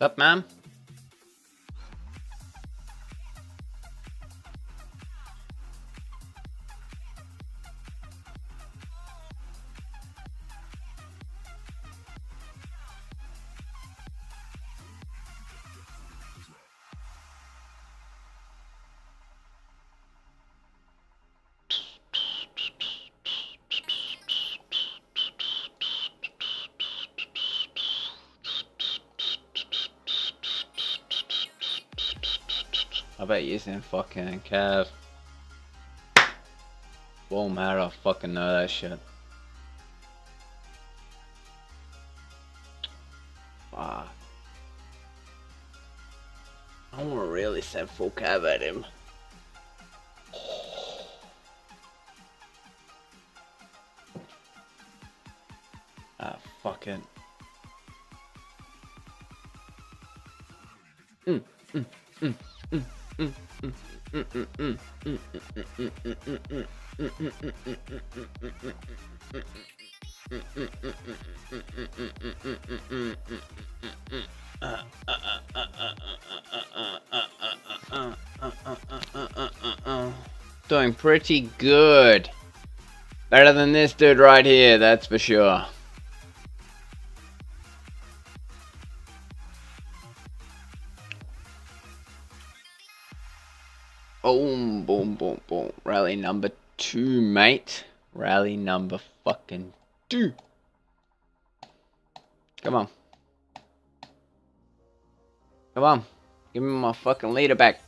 Up, ma'am? I bet using fucking Cav. Y4maraja, fucking know that shit. Fuck. I wanna really send full Cav at him. Ah, fuck it. Doing pretty good. Better than this dude right here, that's for sure. Boom, boom, boom, boom. Rally number 2, mate. Rally number fucking 2. Come on. Come on. Give me my fucking leader back.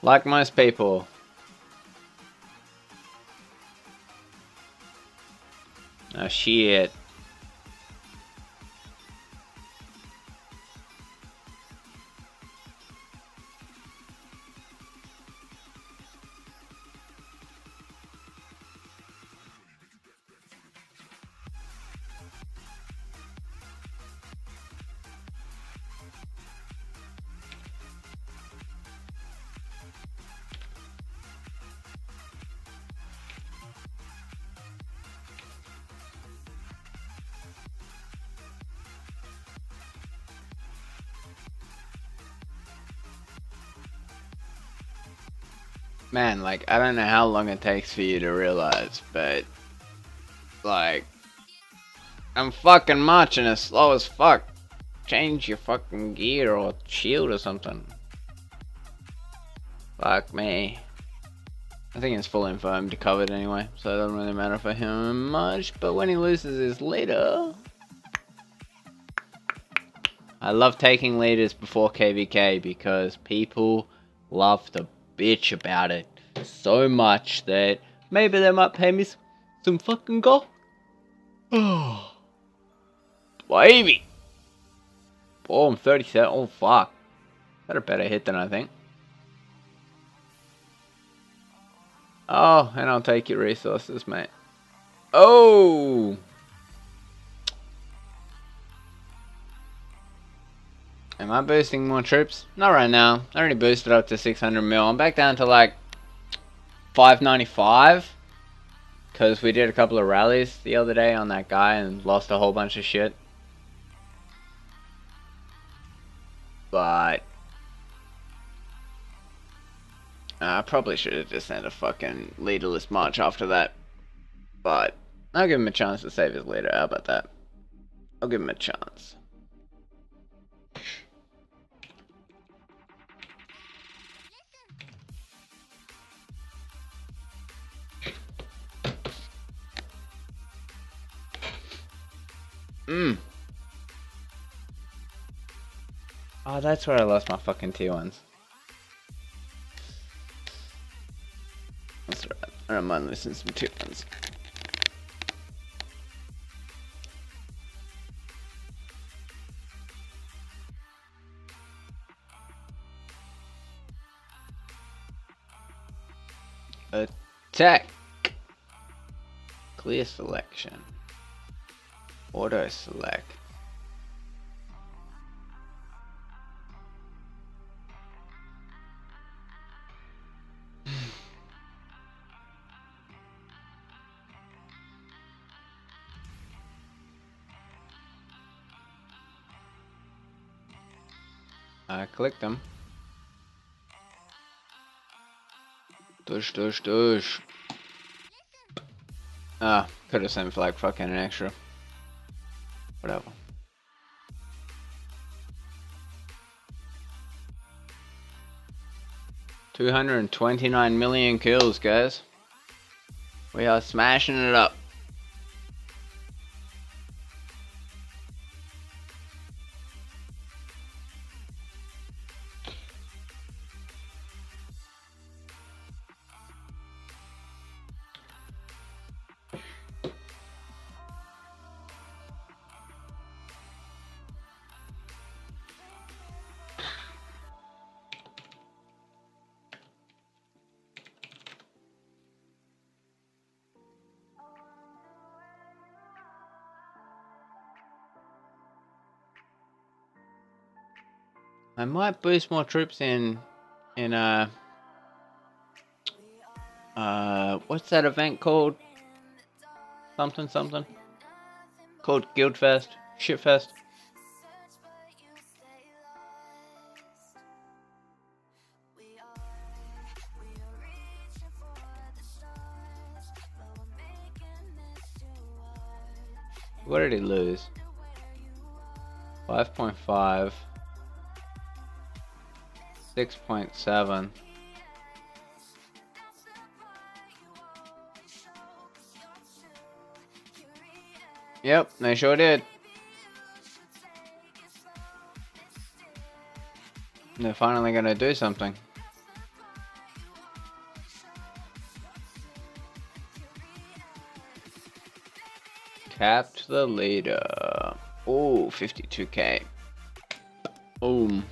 Like most people. Oh shit. Man, like, I don't know how long it takes for you to realize, but, like, I'm fucking marching as slow as fuck. Change your fucking gear or shield or something. Fuck me. I think it's full info I'm covered anyway, so it doesn't really matter for him much, but when he loses his leader... I love taking leaders before KVK because people love to bitch about it so much that maybe they might pay me some fucking gold. Oh, baby. Oh, I'm 37. Oh, fuck. That a better hit than I think. Oh, and I'll take your resources, mate. Oh! Am I boosting more troops? Not right now. I already boosted up to 600 mil. I'm back down to like 595. Because we did a couple of rallies the other day on that guy and lost a whole bunch of shit. But I probably should have just sent a fucking leaderless march after that. But I'll give him a chance to save his leader. How about that? I'll give him a chance. Oh, that's where I lost my fucking T1s. That's right. I don't mind losing some T1s. Attack. Clear selection. Auto select. I clicked them. Dush, dush, dush. Ah, could have sent for like fucking an extra. Whatever. $229 million kills, guys. We are smashing it up. I might boost more troops in what's that event called? Something something. Called Guildfest, Shitfest. What did he lose? 5.5. 6.7. Yep, they sure did. They're finally gonna do something. Capped the leader. Oh, 52k. Boom.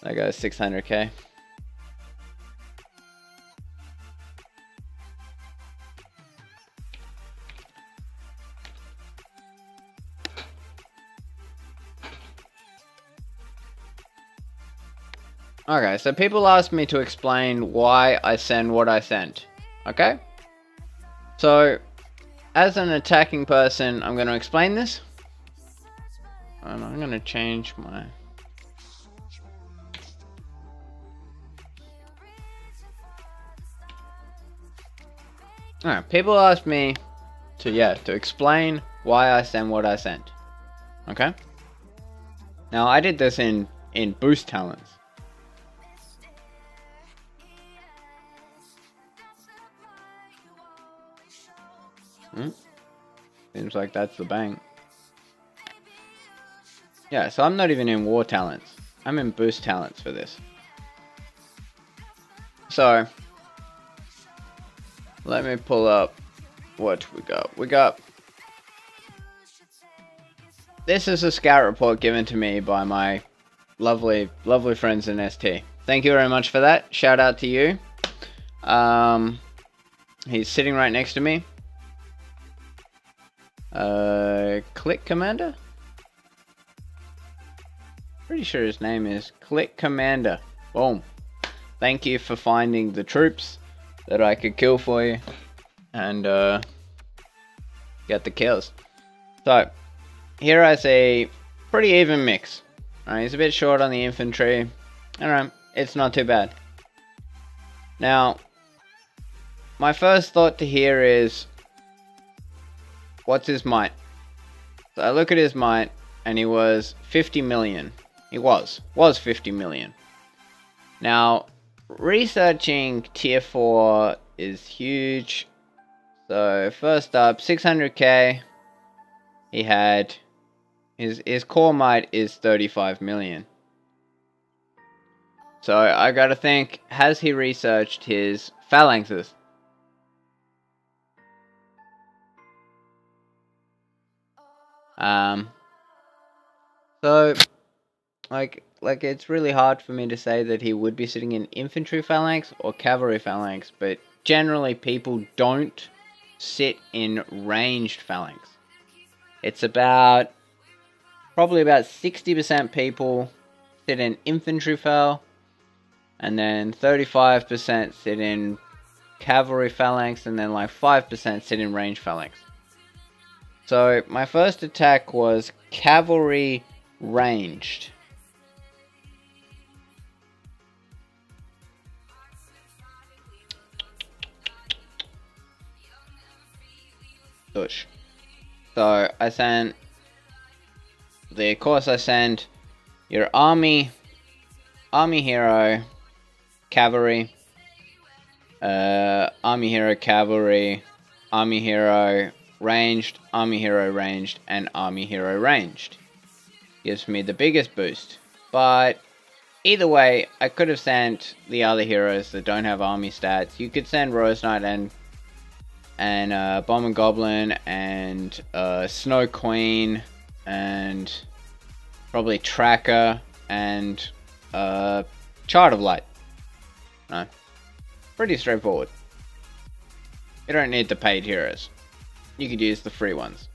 That guy's 600k. Okay, so people ask me to explain why I send what I sent. Okay? So, as an attacking person, I'm going to explain this. And I'm going to change my... Alright, people ask me to explain why I send what I sent. Okay? Now, I did this in boost talents. Seems like that's the bank. Yeah, so I'm not even in war talents. I'm in boost talents for this. So, let me pull up what we got. We got... This is a scout report given to me by my lovely friends in ST. Thank you very much for that. Shout out to you. He's sitting right next to me. Click Commander? Pretty sure his name is Click Commander. Boom. Thank you for finding the troops that I could kill for you. And, get the kills. So, here I see pretty even mix. He's a bit short on the infantry. Alright, it's not too bad. Now, my first thought to here is, what's his might? So I look at his might, and he was 50 million. He was 50 million. Now, researching tier 4 is huge. So first up, 600k. He had his core might is 35 million. So I gotta think, has he researched his phalanxes? So Like it's really hard for me to say that he would be sitting in infantry phalanx or cavalry phalanx, but generally people don't sit in ranged phalanx. It's probably about 60% people sit in infantry phal, and then 35% sit in cavalry phalanx, and then like 5% sit in range phalanx. So my first attack was cavalry ranged. Push. So I sent the course. I send your army hero cavalry, army hero cavalry, army hero ranged, army hero ranged, and army hero ranged. Gives me the biggest boost. But either way, I could have sent the other heroes that don't have army stats. You could send Rose Knight and Bomb and Goblin and Snow Queen and probably Tracker and Chart of Light. No. Pretty straightforward. You don't need the paid heroes. You could use the free ones.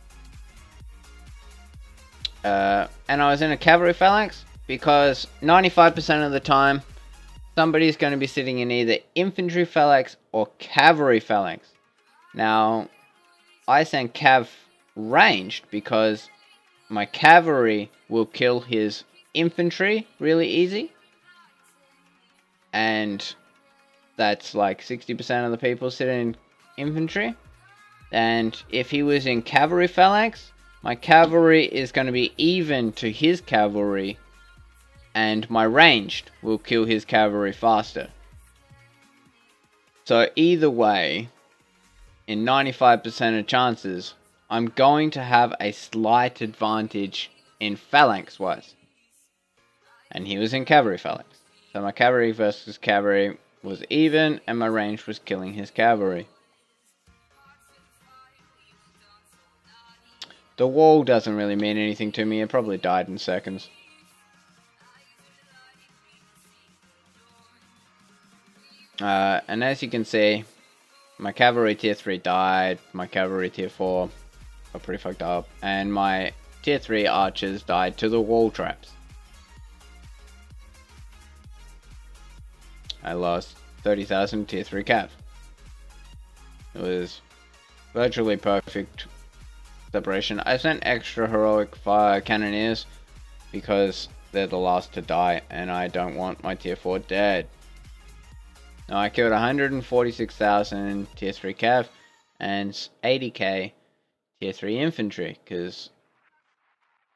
And I was in a cavalry phalanx because 95% of the time somebody's going to be sitting in either infantry phalanx or cavalry phalanx. Now, I sent cav ranged because my cavalry will kill his infantry really easy. And that's like 60% of the people sit in infantry. And if he was in cavalry phalanx, my cavalry is going to be even to his cavalry. And my ranged will kill his cavalry faster. So either way, in 95% of chances, I'm going to have a slight advantage in phalanx wise. And he was in cavalry phalanx. So my cavalry versus cavalry was even, and my range was killing his cavalry. The wall doesn't really mean anything to me. It probably died in seconds. And as you can see, my cavalry tier 3 died, my cavalry tier 4 got pretty fucked up, and my tier 3 archers died to the wall traps. I lost 30,000 tier 3 cav. It was virtually perfect separation. I sent extra heroic fire cannoneers because they're the last to die and I don't want my tier 4 dead. Now I killed 146,000 tier 3 cav and 80k tier 3 infantry because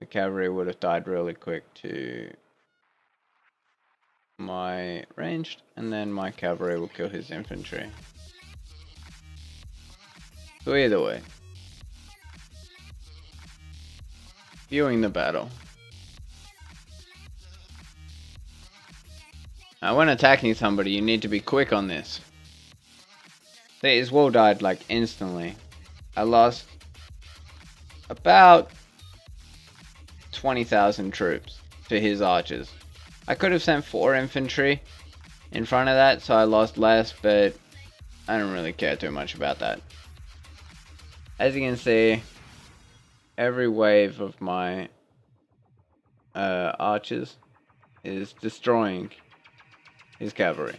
the cavalry would have died really quick to my ranged, and then my cavalry will kill his infantry. So either way, viewing the battle. Now when attacking somebody, you need to be quick on this. See, his wall died like instantly. I lost about 20,000 troops to his archers. I could have sent 4 infantry in front of that, so I lost less, but I don't really care too much about that. As you can see, every wave of my archers is destroying his cavalry.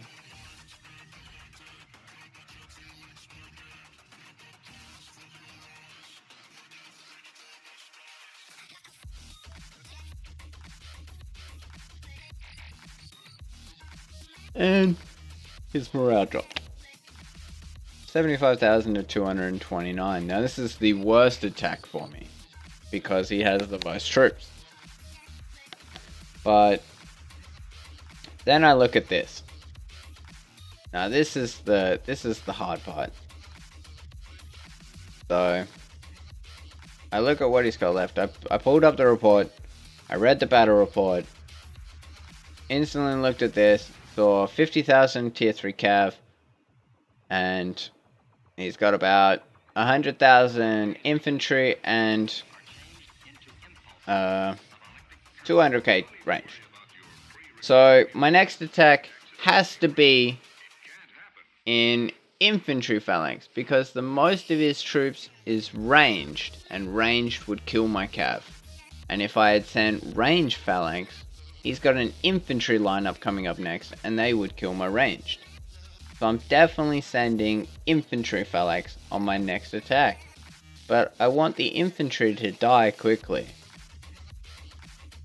And his morale dropped. 75,000 to 229. Now this is the worst attack for me because he has the most troops. But then I look at this. Now this is the hard part. So I look at what he's got left. I pulled up the report. I read the battle report. Instantly looked at this. Saw 50,000 tier 3 cav. And he's got about 100,000 infantry and 200k range. So my next attack has to be in infantry phalanx, because the most of his troops is ranged, and ranged would kill my cav. And if I had sent ranged phalanx, he's got an infantry lineup coming up next, and they would kill my ranged. So I'm definitely sending infantry phalanx on my next attack. But I want the infantry to die quickly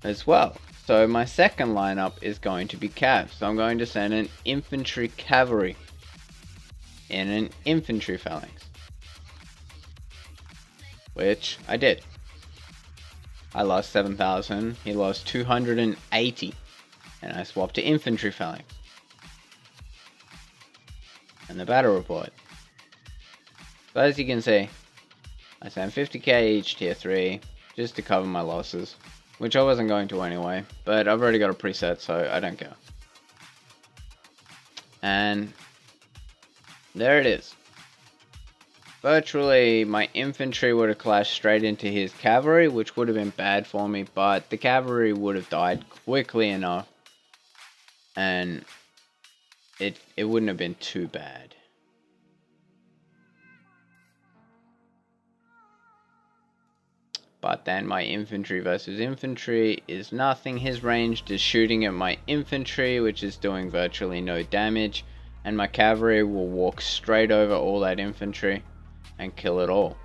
as well. So my second lineup is going to be cav. So I'm going to send an infantry cavalry in an infantry phalanx, which I did. I lost 7,000, he lost 280, and I swapped to infantry phalanx. And the battle report. So as you can see, I sent 50k each tier 3 just to cover my losses, which I wasn't going to anyway, but I've already got a preset, so I don't care. And there it is. Virtually, my infantry would have clashed straight into his cavalry, which would have been bad for me, but the cavalry would have died quickly enough, and it wouldn't have been too bad. But then my infantry versus infantry is nothing. His ranged is shooting at my infantry, which is doing virtually no damage, and my cavalry will walk straight over all that infantry and kill it all.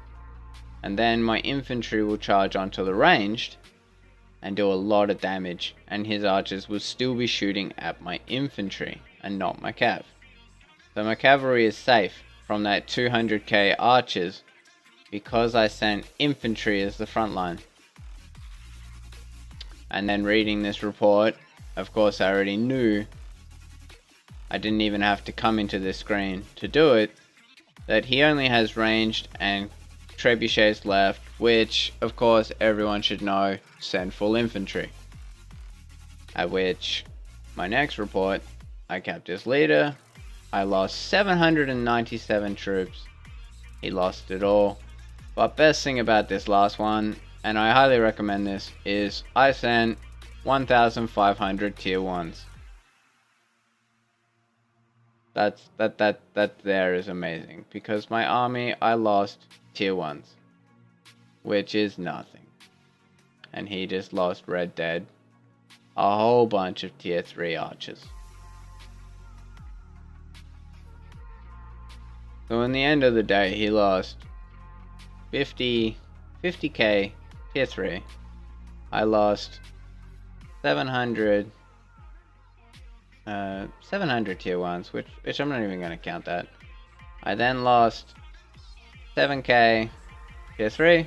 And then my infantry will charge onto the ranged and do a lot of damage, and his archers will still be shooting at my infantry and not my cav. So my cavalry is safe from that 200k archers because I sent infantry as the front line. And then reading this report, of course I already knew, I didn't even have to come into this screen to do it, that he only has ranged and trebuchets left, which of course everyone should know, send full infantry. At which, my next report, I capped his leader, I lost 797 troops, he lost it all. But best thing about this last one, and I highly recommend this, is I sent 1,500 tier 1s. That there is amazing, because my army, I lost tier 1s, which is nothing. And he just lost Red Dead, a whole bunch of tier 3 archers. So in the end of the day, he lost 50k tier 3. I lost 700 tier 1s, which I'm not even going to count that. I then lost 7k tier 3,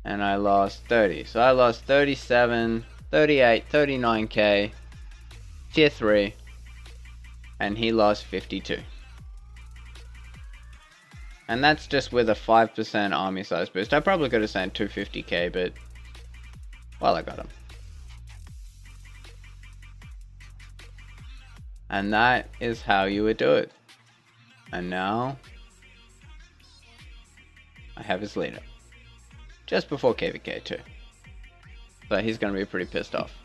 and I lost 30. So I lost 37, 38, 39k tier 3, and he lost 52. And that's just with a 5% army size boost. I probably could have sent 250k, but well, I got him. And that is how you would do it. And now I have his leader. Just before KVK too. So he's going to be pretty pissed off.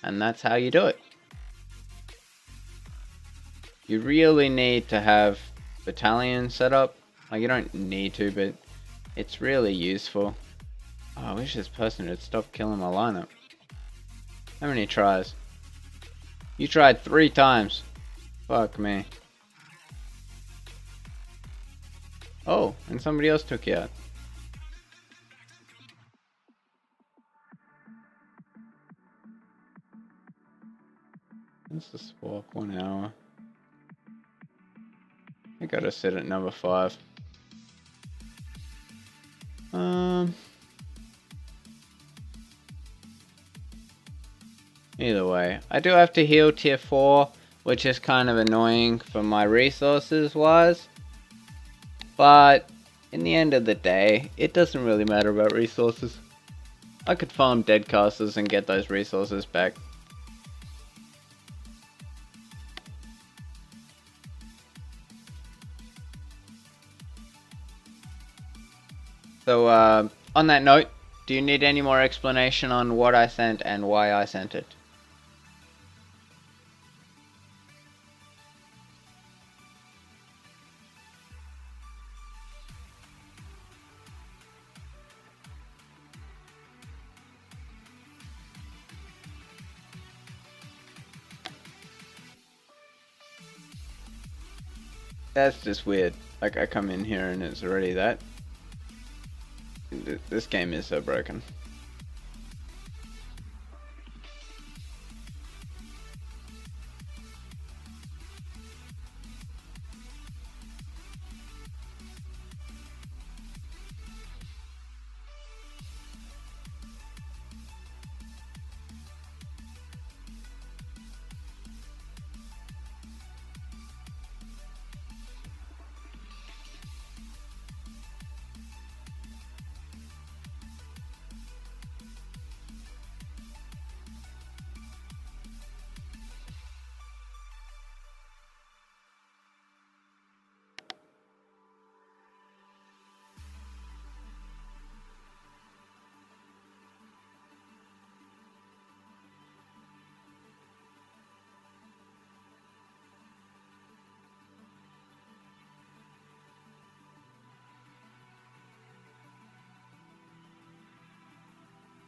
And that's how you do it. You really need to have battalion set up. Like, you don't need to, but it's really useful. Oh, I wish this person had stopped killing my lineup. How many tries? You tried 3 times. Fuck me. Oh, and somebody else took you out. Let's just walk 1 hour. I gotta sit at number 5. Either way, I do have to heal tier 4, which is kind of annoying for my resources wise. But in the end of the day, it doesn't really matter about resources. I could farm dead castles and get those resources back. So on that note, do you need any more explanation on what I sent and why I sent it? That's just weird. Like, I come in here and it's already that. This game is so broken.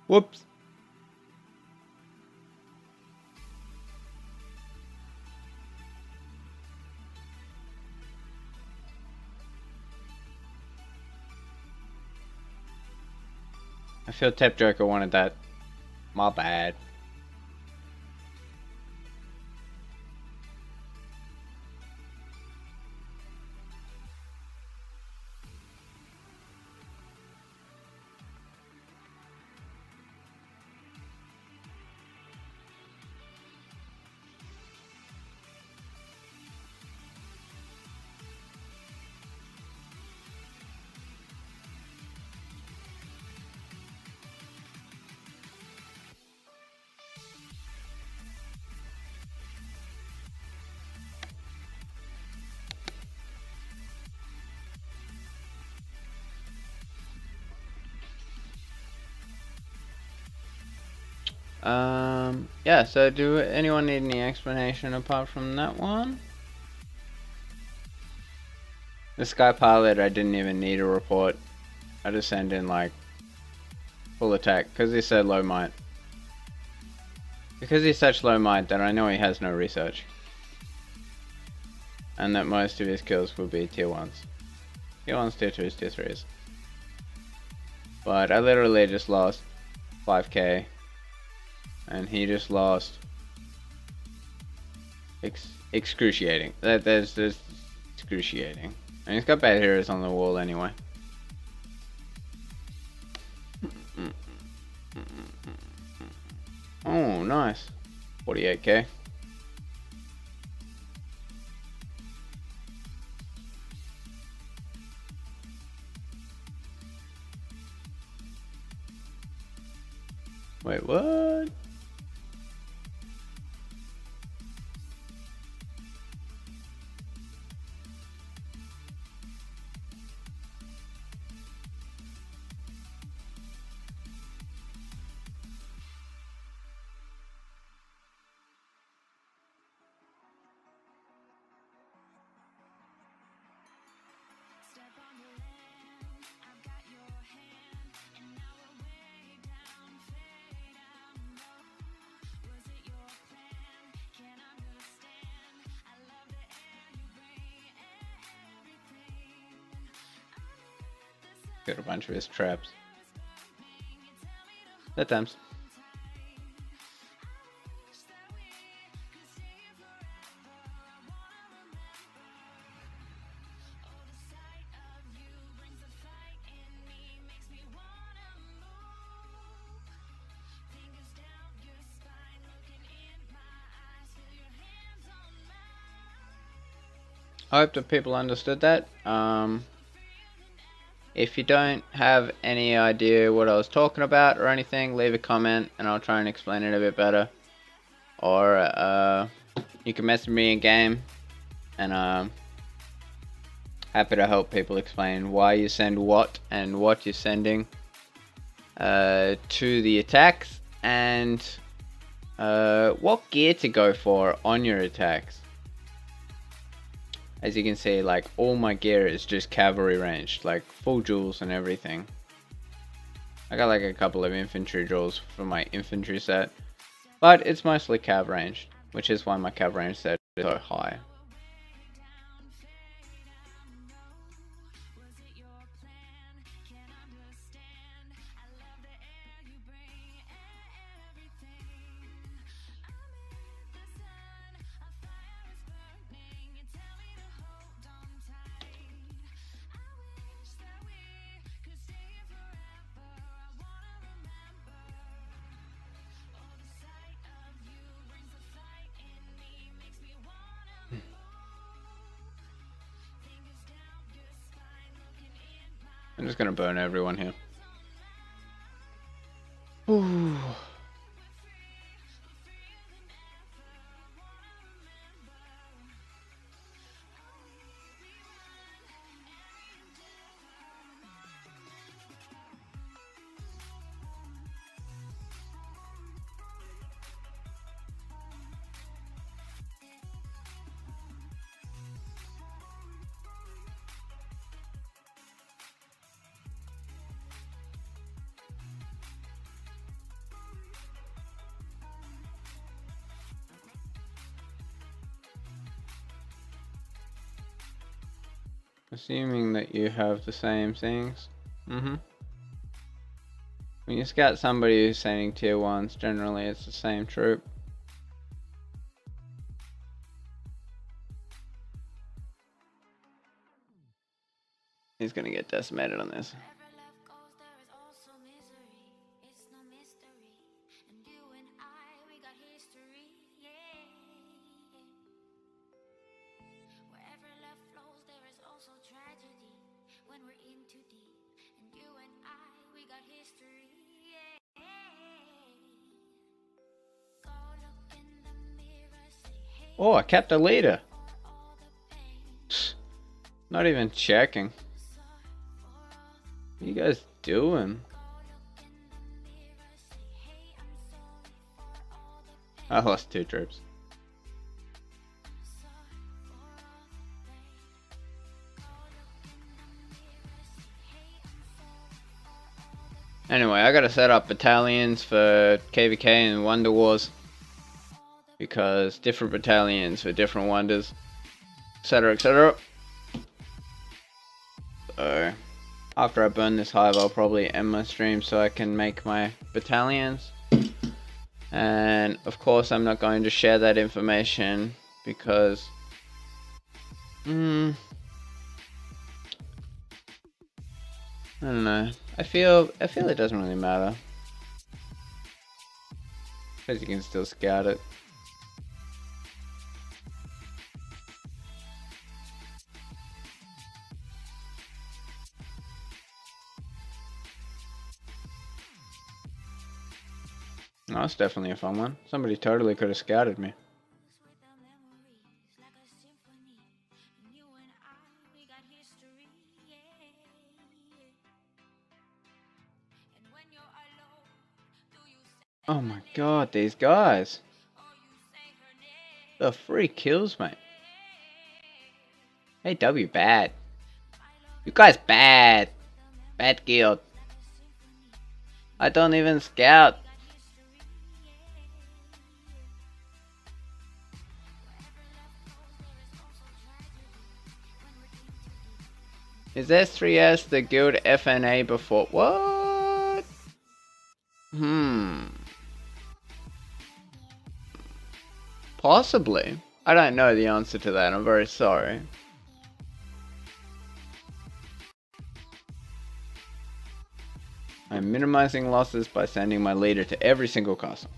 Whoops. I feel Tap Joker wanted that. My bad. Yeah, so do anyone need any explanation apart from that one? The Sky Pilot, I didn't even need a report. I just sent in like full attack because he said low might. Because he's such low might that I know he has no research. And that most of his kills will be tier 1s. Tier 1s, tier 2s, tier 3s. But I literally just lost 5k. And he just lost excruciating. There's excruciating. And he's got bad heroes on the wall anyway. Oh, nice. 48k. Wait, what? Got a bunch of his traps. That times. I hope that people understood that. If you don't have any idea what I was talking about or anything, leave a comment and I'll try and explain it a bit better. Or you can message me in game, and happy to help people explain why you send what and what you're sending. to the attacks and what gear to go for on your attacks. As you can see, like, all my gear is just cavalry ranged, like full jewels and everything. I got like a couple of infantry jewels for my infantry set, but it's mostly cav ranged, which is why my cav range set is so high. I'm just gonna burn everyone here. Ooh. Assuming that you have the same things. When you scout somebody who's sending tier 1s, generally it's the same troop. He's gonna get decimated on this. Oh, I kept a leader. Not even checking. What are you guys doing? I lost 2 troops. Anyway, I gotta set up battalions for KVK and Wonder Wars, because different battalions for different wonders, etc, etc. So after I burn this hive, I'll probably end my stream so I can make my battalions. And of course I'm not going to share that information because I don't know. I feel it doesn't really matter, because you can still scout it. Oh, that's definitely a fun one. Somebody totally could have scouted me. Oh my god, these guys. The free kills, mate. AW bad. You guys bad. Bad guild. I don't even scout. Is S3S the guild FNA before? What? Possibly. I don't know the answer to that. I'm very sorry. I'm minimizing losses by sending my leader to every single castle.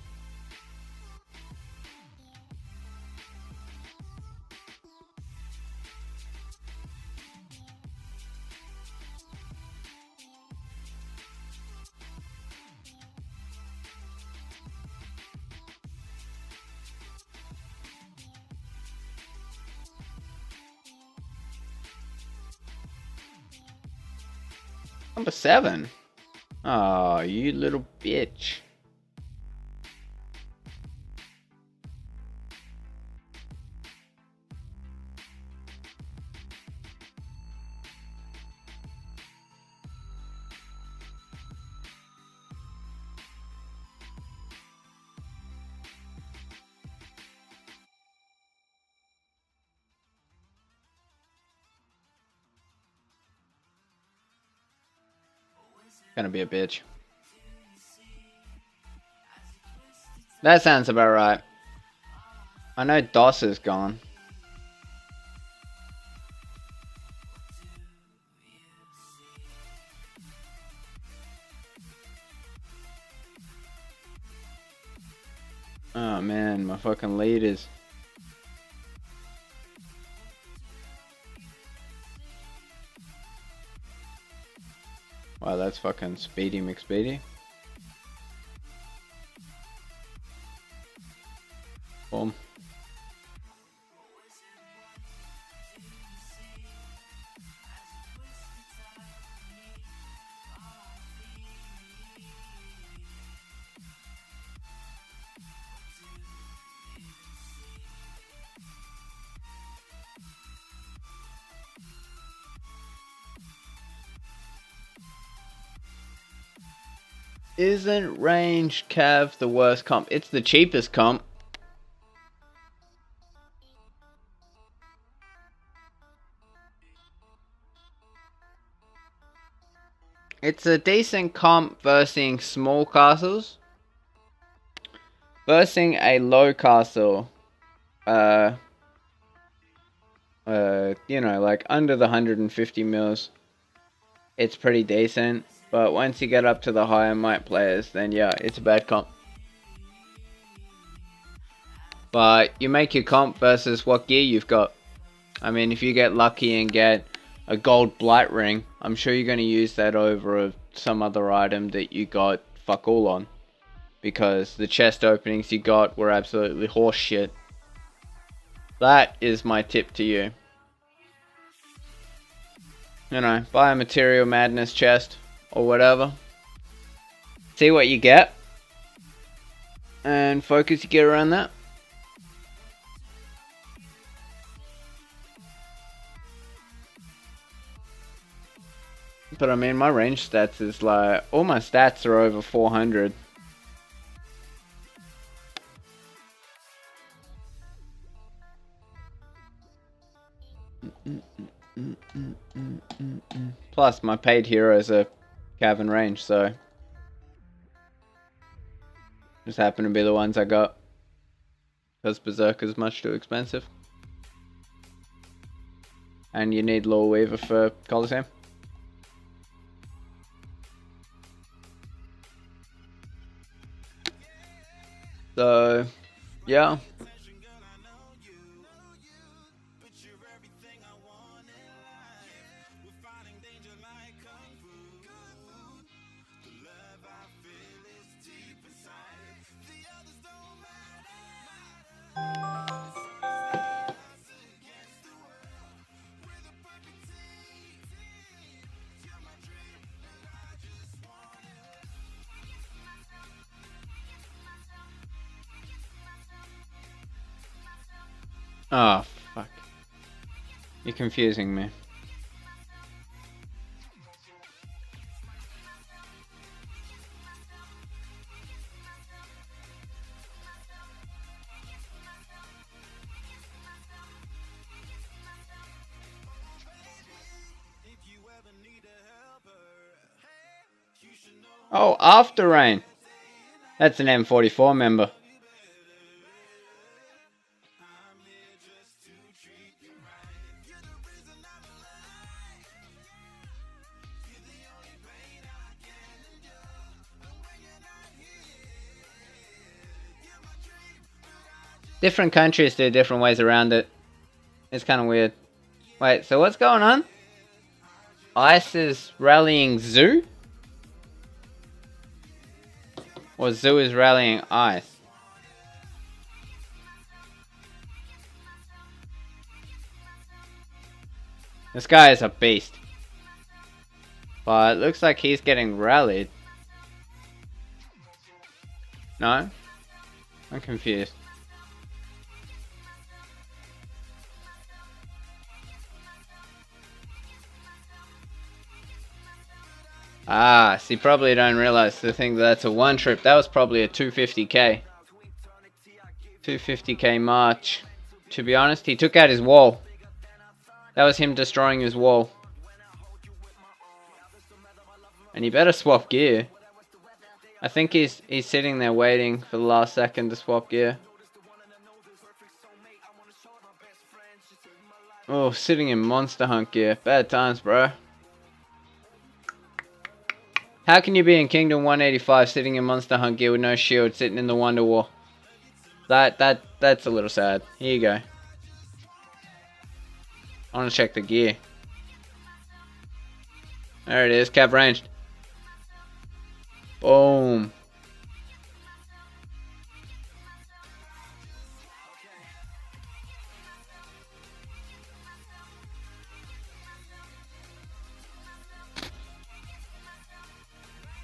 Number 7. Oh, you little bitch. Gonna be a bitch. That sounds about right. I know DOS is gone. Oh man, my fucking leaders. Wow, that's fucking Speedy McSpeedy. Boom. Isn't range cav the worst comp? It's the cheapest comp. It's a decent comp versus small castles. Versus a low castle. You know, like under the 150 mils. It's pretty decent. But once you get up to the higher might players, then yeah, it's a bad comp. But you make your comp versus what gear you've got. I mean, if you get lucky and get a gold blight ring, I'm sure you're going to use that over some other item that you got fuck all on. Because the chest openings you got were absolutely horse shit. That is my tip to you. You know, buy a Material Madness chest or whatever. See what you get. And focus your gear around that. But I mean, my range stats is like, all my stats are over 400. Plus, my paid heroes are Cav range, so just happen to be the ones I got. Because Berserker's much too expensive. And you need Law Weaver for Coliseum. So, yeah. Oh, fuck. You're confusing me. Oh, After Rain. That's an M44 member. Different countries do different ways around it. It's kind of weird. Wait, so what's going on? Ice is rallying Zoo? Or Zoo is rallying Ice? This guy is a beast. But it looks like he's getting rallied. No? I'm confused. Ah, so you probably don't realize the thing that's a one trip. That was probably a 250k. 250k march. To be honest, he took out his wall. That was him destroying his wall. And he better swap gear. I think he's sitting there waiting for the last second to swap gear. Oh, sitting in Monster Hunt gear. Bad times, bro. How can you be in Kingdom 185 sitting in Monster Hunt gear with no shield, sitting in the Wonder War? That's a little sad. Here you go. I want to check the gear. There it is, cap ranged. Boom.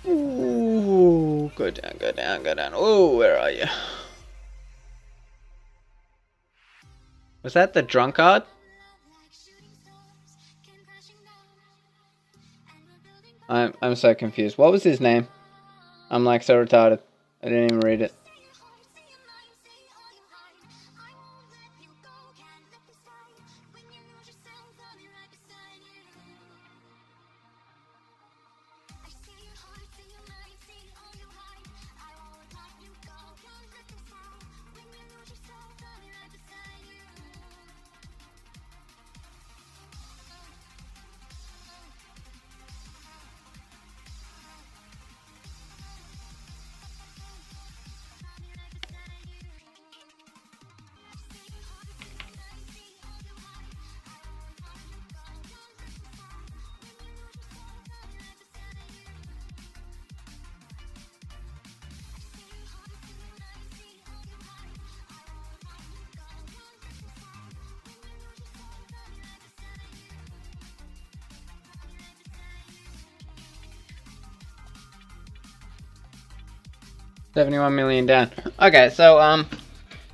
Ooh, go down, go down, go down. Oh, where are you? Was that the drunkard? I'm so confused. What was his name? I'm like so retarded. I didn't even read it. $71 million down. Okay, so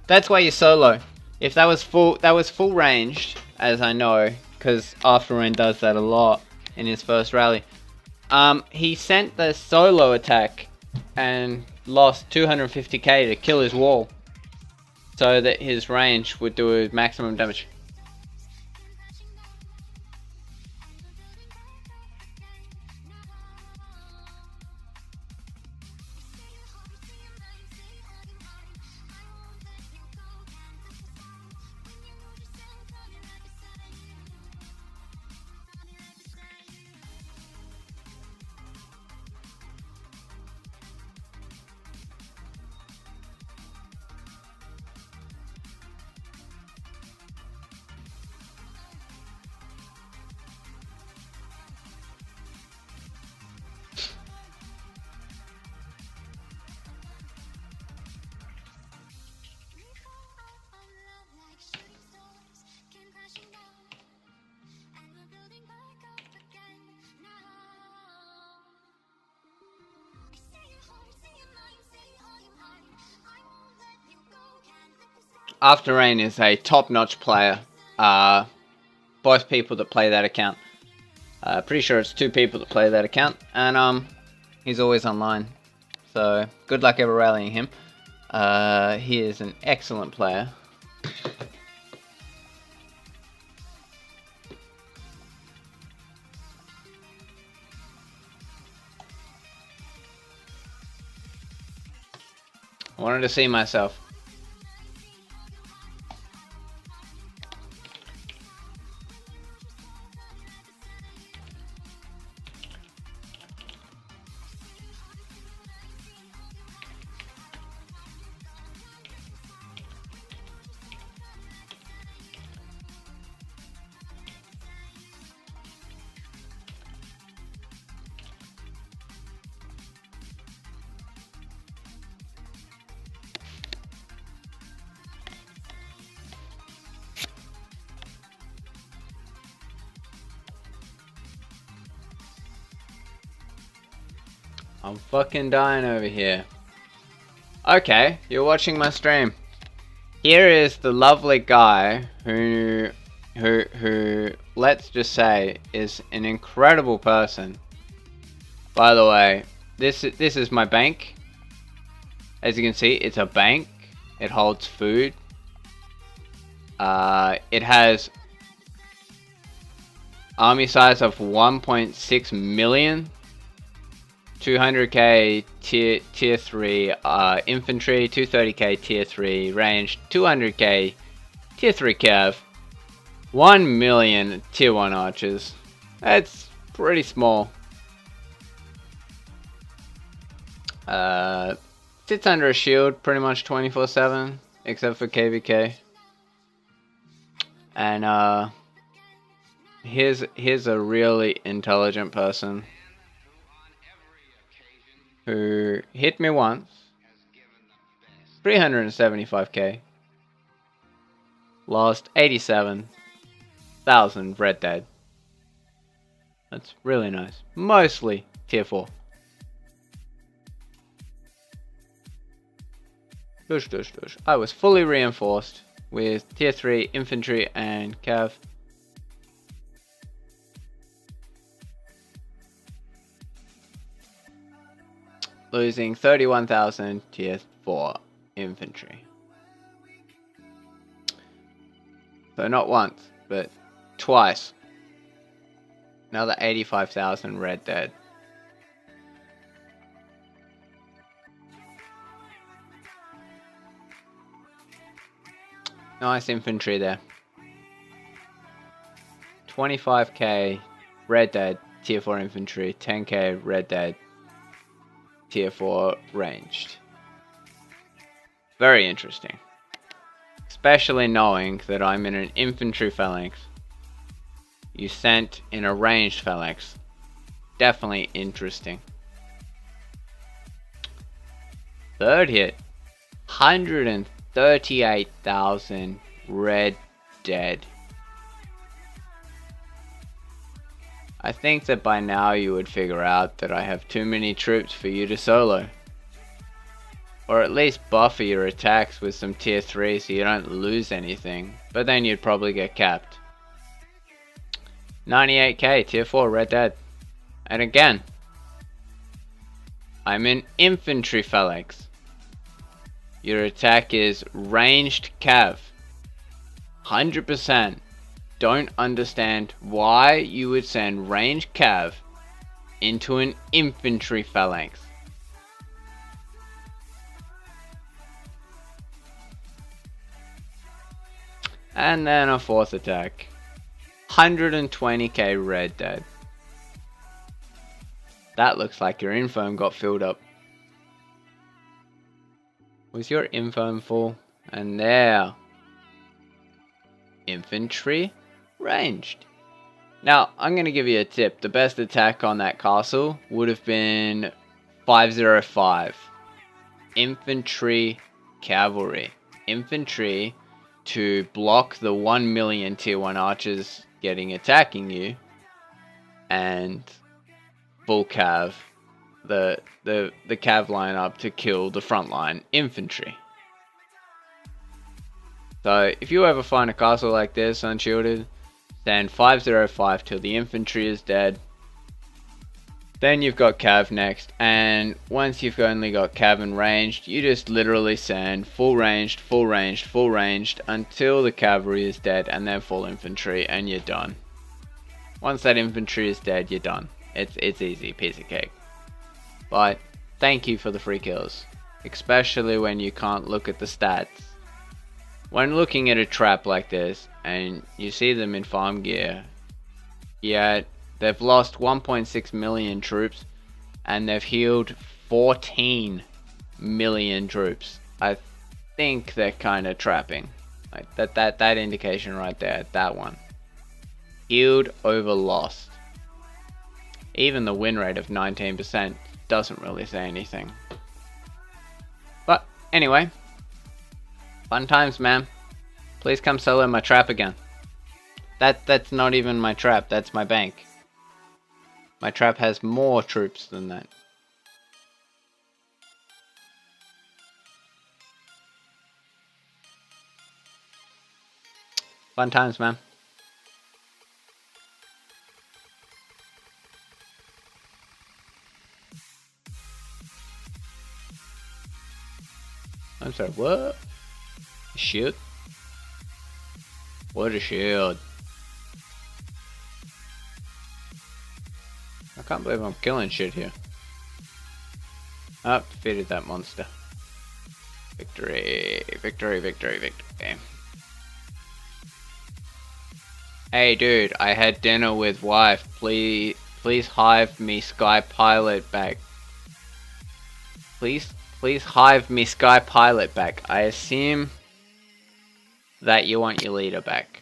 that's why you solo. If that was full ranged, as I know, because Afterrain does that a lot in his first rally. He sent the solo attack and lost 250k to kill his wall, so that his range would do maximum damage. Afterrain is a top-notch player. Both people that play that account. Pretty sure it's 2 people that play that account, and he's always online. So good luck ever rallying him. He is an excellent player. I wanted to see myself. I'm fucking dying over here. Okay, you're watching my stream. Here is the lovely guy who let's just say is an incredible person. By the way, this is my bank. As you can see, it's a bank. It holds food. It has army size of 1.6 million. 200k tier 3 infantry, 230k tier 3 range, 200k tier 3 cav, 1 million tier 1 archers. That's pretty small. Sits under a shield pretty much 24/7 except for KVK. And here's a really intelligent person who hit me once, 375k, lost 87,000 Red Dead. That's really nice. Mostly tier 4. Dush. I was fully reinforced with tier 3 infantry and cav. Losing 31,000 tier 4 infantry. So not once, but twice. Another 85,000 Red Dead. Nice infantry there. 25k Red Dead tier 4 infantry, 10k Red Dead tier 4 ranged. Very interesting. Especially knowing that I'm in an infantry phalanx. You sent in a ranged phalanx. Definitely interesting. Third hit. 138,000 Red Dead. I think that by now you would figure out that I have too many troops for you to solo. Or at least buffer your attacks with some tier 3 so you don't lose anything. But then you'd probably get capped. 98k tier 4 Red Dead. And again, I'm in infantry phalanx. Your attack is ranged cav. 100%. Don't understand why you would send ranged cav into an infantry phalanx. And then a fourth attack. 120k Red Dead. That looks like your infirm got filled up. Was your infirm full? And there. Infantry ranged. Now, I'm going to give you a tip. The best attack on that castle would have been 505. Infantry cavalry. Infantry to block the 1 million tier 1 archers attacking you. And full cav. The cav line up to kill the frontline infantry. So if you ever find a castle like this unshielded, send 505 till the infantry is dead. Then you've got cav next, and once you've only got cav and ranged, you just literally send full ranged until the cavalry is dead, and then full infantry, and you're done. Once that infantry is dead, you're done. It's easy, piece of cake. But thank you for the free kills, especially when you can't look at the stats. When looking at a trap like this, and you see them in farm gear, yet they've lost 1.6 million troops, and they've healed 14 million troops. I think they're kind of trapping. Like that indication right there, that one. Healed over lost. Even the win rate of 19% doesn't really say anything. But anyway, fun times, man. Please come solo my trap again. That's not even my trap, that's my bank. My trap has more troops than that. Fun times, man. I'm sorry, what? Shield? What a shield. I can't believe I'm killing shit here. Oh, defeated that monster. Victory, victory, victory, victory. Hey dude, I had dinner with wife. Please hive me Sky Pilot back. Please hive me Sky Pilot back. I assume that you want your leader back.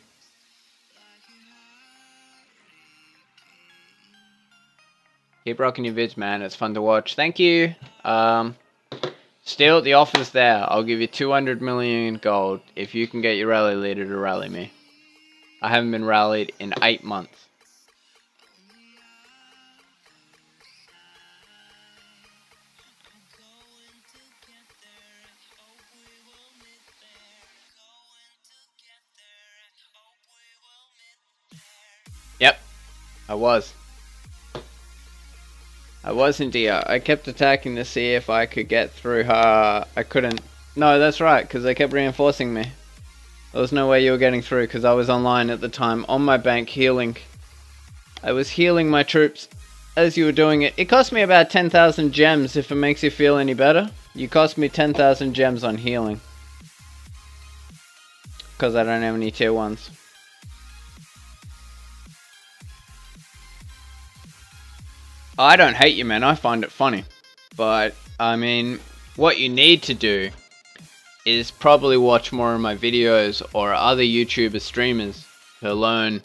Keep rocking your vids, man. It's fun to watch. Thank you. Still, the offer's there. I'll give you 200 million gold if you can get your rally leader to rally me. I haven't been rallied in 8 months. Yep, I was. I was indeed. I kept attacking to see if I could get through her. I couldn't. No, that's right, because they kept reinforcing me. There was no way you were getting through, because I was online at the time, on my bank, healing. I was healing my troops as you were doing it. It cost me about 10,000 gems, if it makes you feel any better. You cost me 10,000 gems on healing. Because I don't have any tier 1s. I don't hate you, man. I find it funny. But, I mean, what you need to do is probably watch more of my videos or other YouTuber streamers to learn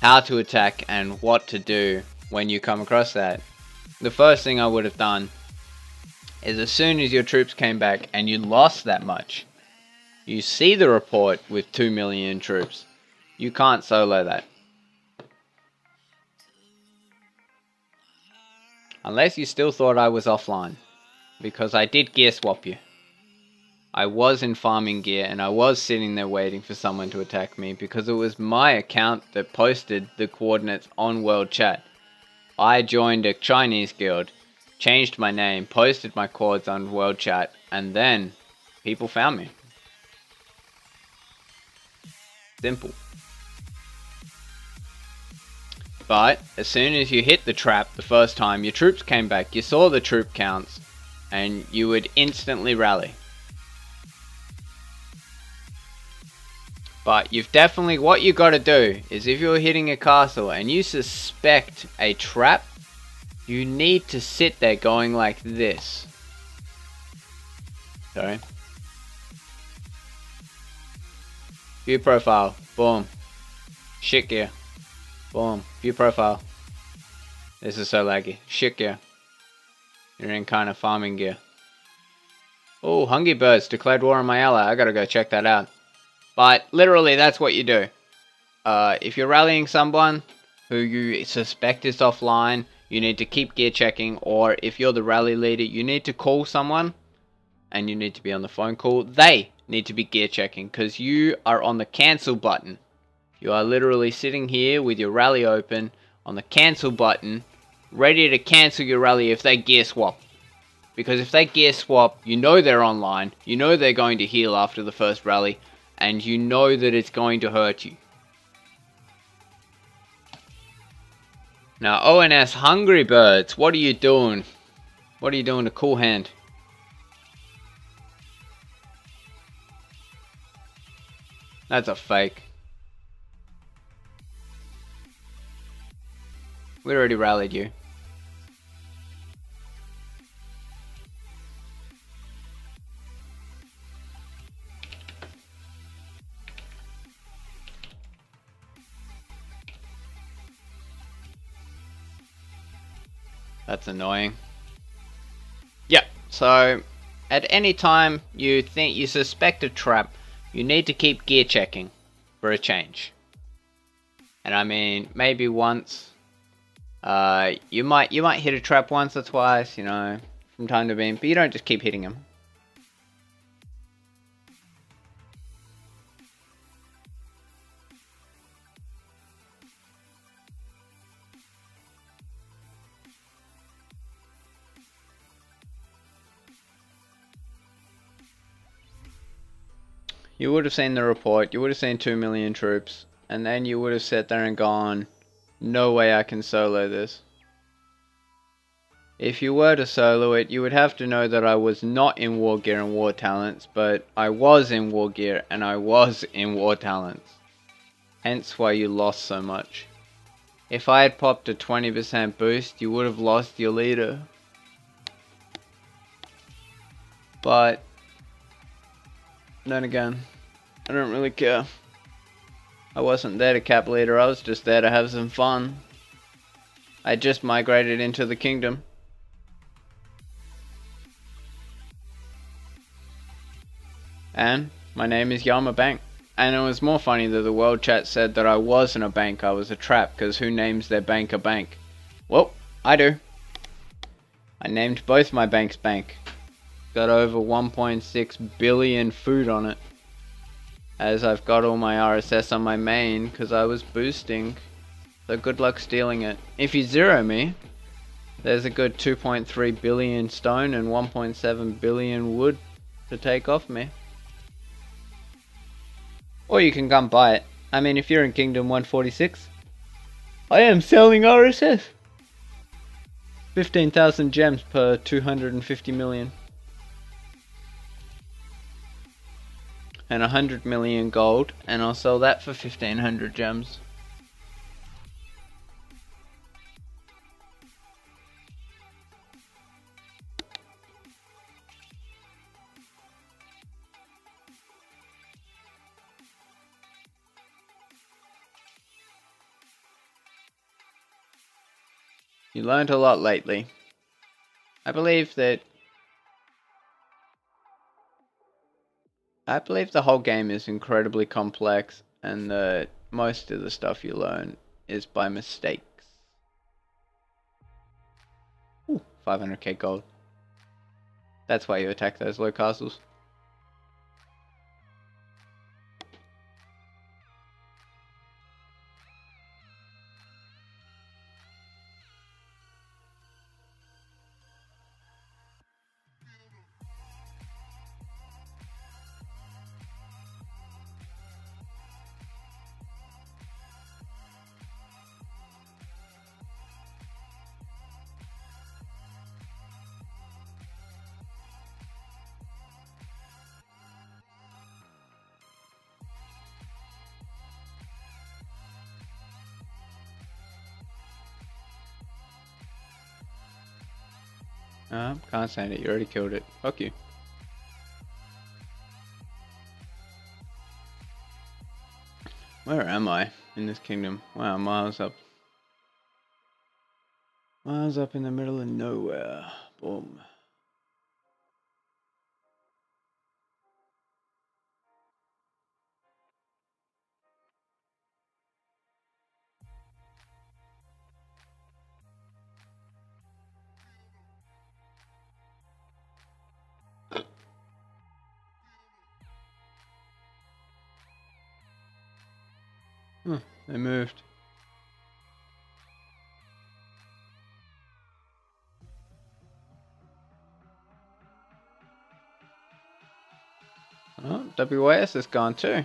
how to attack and what to do when you come across that. The first thing I would have done is as soon as your troops came back and you lost that much, you see the report with 2 million troops. You can't solo that. Unless you still thought I was offline. Because I did gear swap you. I was in farming gear and I was sitting there waiting for someone to attack me because it was my account that posted the coordinates on World Chat. I joined a Chinese guild, changed my name, posted my coords on World Chat, and then people found me. Simple. But as soon as you hit the trap the first time, your troops came back, you saw the troop counts, and you would instantly rally. But you've definitely, what you got to do is if you're hitting a castle and you suspect a trap, you need to sit there going like this. Sorry. View profile, boom. Shit gear. Boom. View profile. This is so laggy. Shit gear. You're in kind of farming gear. Oh, Hungry Birds declared war on my ally. I gotta go check that out. But literally, that's what you do. If you're rallying someone who you suspect is offline, you need to keep gear checking. Or if you're the rally leader, you need to call someone. And you need to be on the phone call. They need to be gear checking. Because you are on the cancel button. You are literally sitting here with your rally open on the cancel button, ready to cancel your rally if they gear swap. Because if they gear swap, you know they're online, you know they're going to heal after the first rally, and you know that it's going to hurt you. Now, ONS Hungry Birds, what are you doing? What are you doing to Cool Hand? That's a fake. We already rallied you. That's annoying. Yep, so at any time you think you suspect a trap, you need to keep gear checking for a change. And I mean, maybe once. You might hit a trap once or twice, you know, from time to time, but you don't just keep hitting them. You would have seen the report, you would have seen 2 million troops, and then you would have sat there and gone, no way I can solo this. If you were to solo it, you would have to know that I was not in war gear and war talents, but I was in war gear and I was in war talents. Hence why you lost so much. If I had popped a 20% boost, you would have lost your leader. But then again, I don't really care. I wasn't there to cap leader, I was just there to have some fun. I just migrated into the kingdom. And my name is Yama Bank. And it was more funny that the world chat said that I wasn't a bank, I was a trap, because who names their bank a bank? Well, I do. I named both my banks bank. Got over 1.6 billion food on it. As I've got all my RSS on my main, because I was boosting. So good luck stealing it. If you zero me, there's a good 2.3 billion stone and 1.7 billion wood to take off me. Or you can come buy it. I mean, if you're in Kingdom 146, I am selling RSS. 15,000 gems per 250 million. And 100 million gold, and I'll sell that for 1,500 gems. You learned a lot lately. I believe the whole game is incredibly complex, and that most of the stuff you learn is by mistakes. Ooh, 500k gold. That's why you attack those low castles. Can't stand it, you already killed it. Fuck you. Where am I in this kingdom? Wow, miles up. Miles up in the middle of nowhere. Boom. They moved. Oh, WYS is gone too.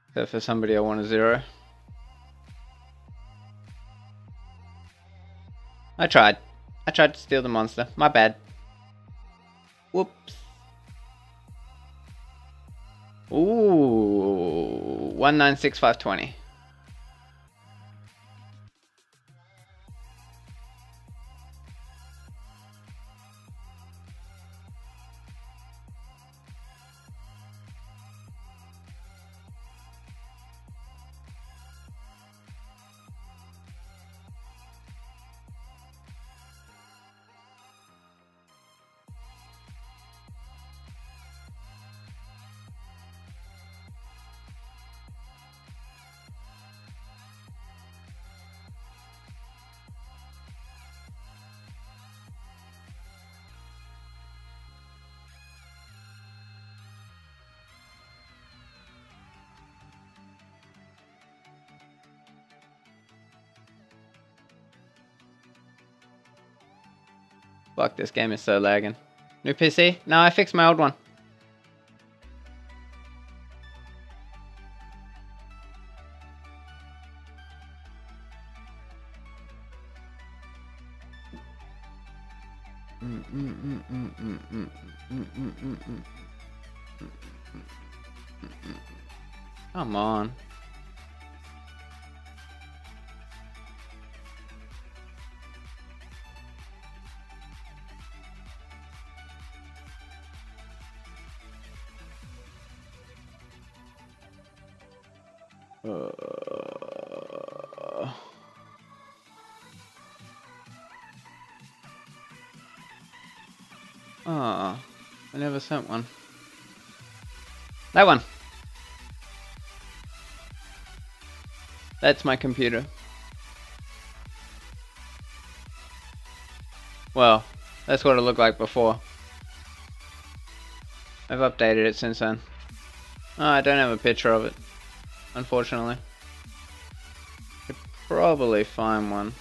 Except for somebody I want to zero. I tried to steal the monster. My bad. Whoops. Ooh, 196520. Fuck, this game is so lagging. New PC? No, I fixed my old one. Come on. Oh, I never sent one. That one. That's my computer. Well, that's what it looked like before. I've updated it since then. Oh, I don't have a picture of it, unfortunately. Could probably find one.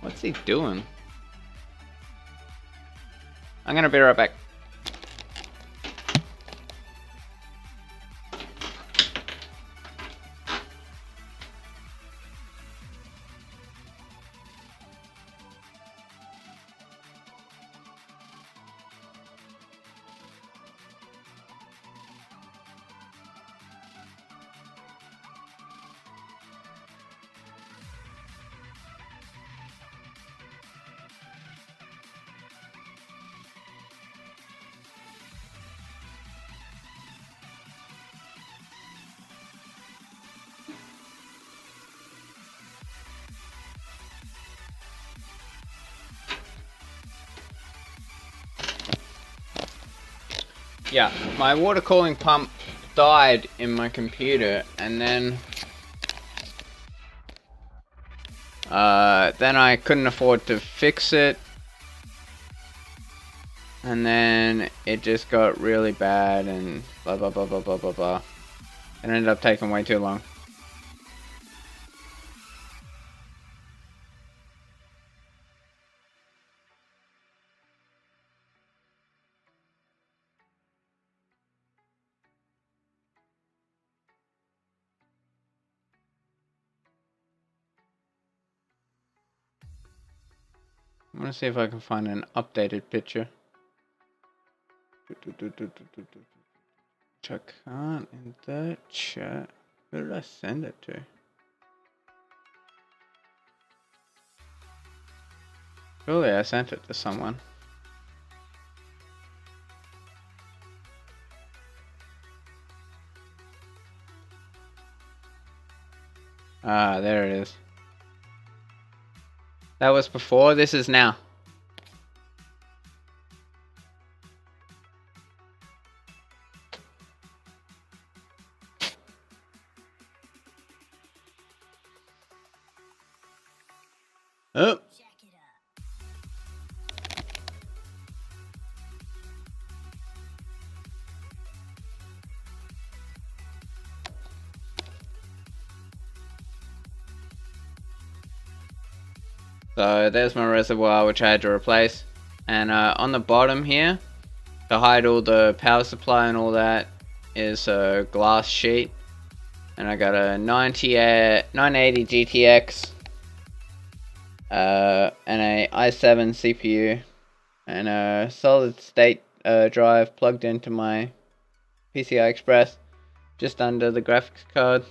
What's he doing? I'm gonna be right back. Yeah, my water cooling pump died in my computer, and then I couldn't afford to fix it, and then it just got really bad and blah blah blah blah blah blah blah. It ended up taking way too long. I'm gonna see if I can find an updated picture. Which I can't in that chat. Who did I send it to? Surely I sent it to someone. Ah, there it is. That was before, this is now. Oh. So there's my reservoir, which I had to replace. And on the bottom here, to hide all the power supply and all that, is a glass sheet. And I got a 980 GTX, and a i7 CPU, and a solid state drive plugged into my PCI Express, just under the graphics card.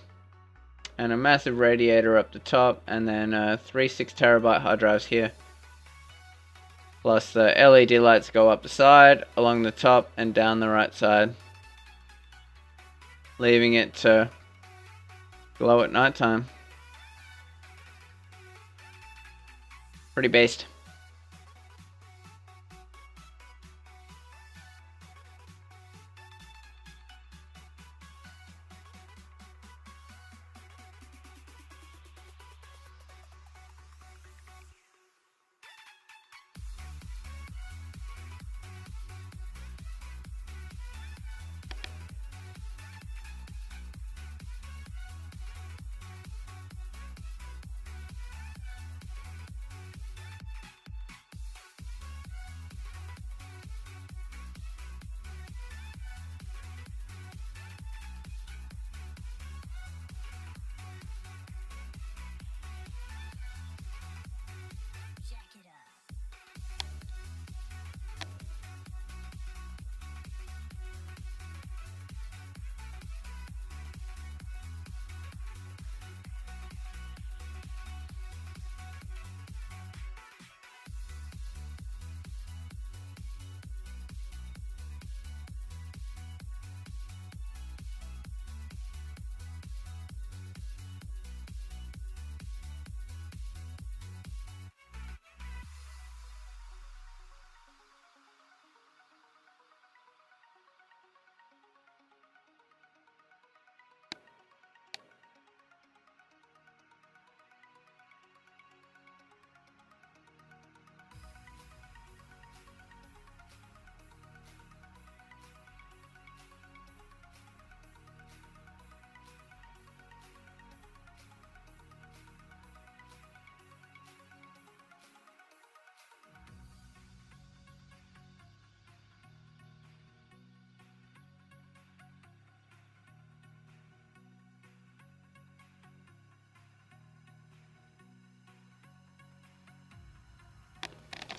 And a massive radiator up the top, and then 3 6TB hard drives here. Plus the LED lights go up the side, along the top, and down the right side, leaving it to glow at night time. Pretty based.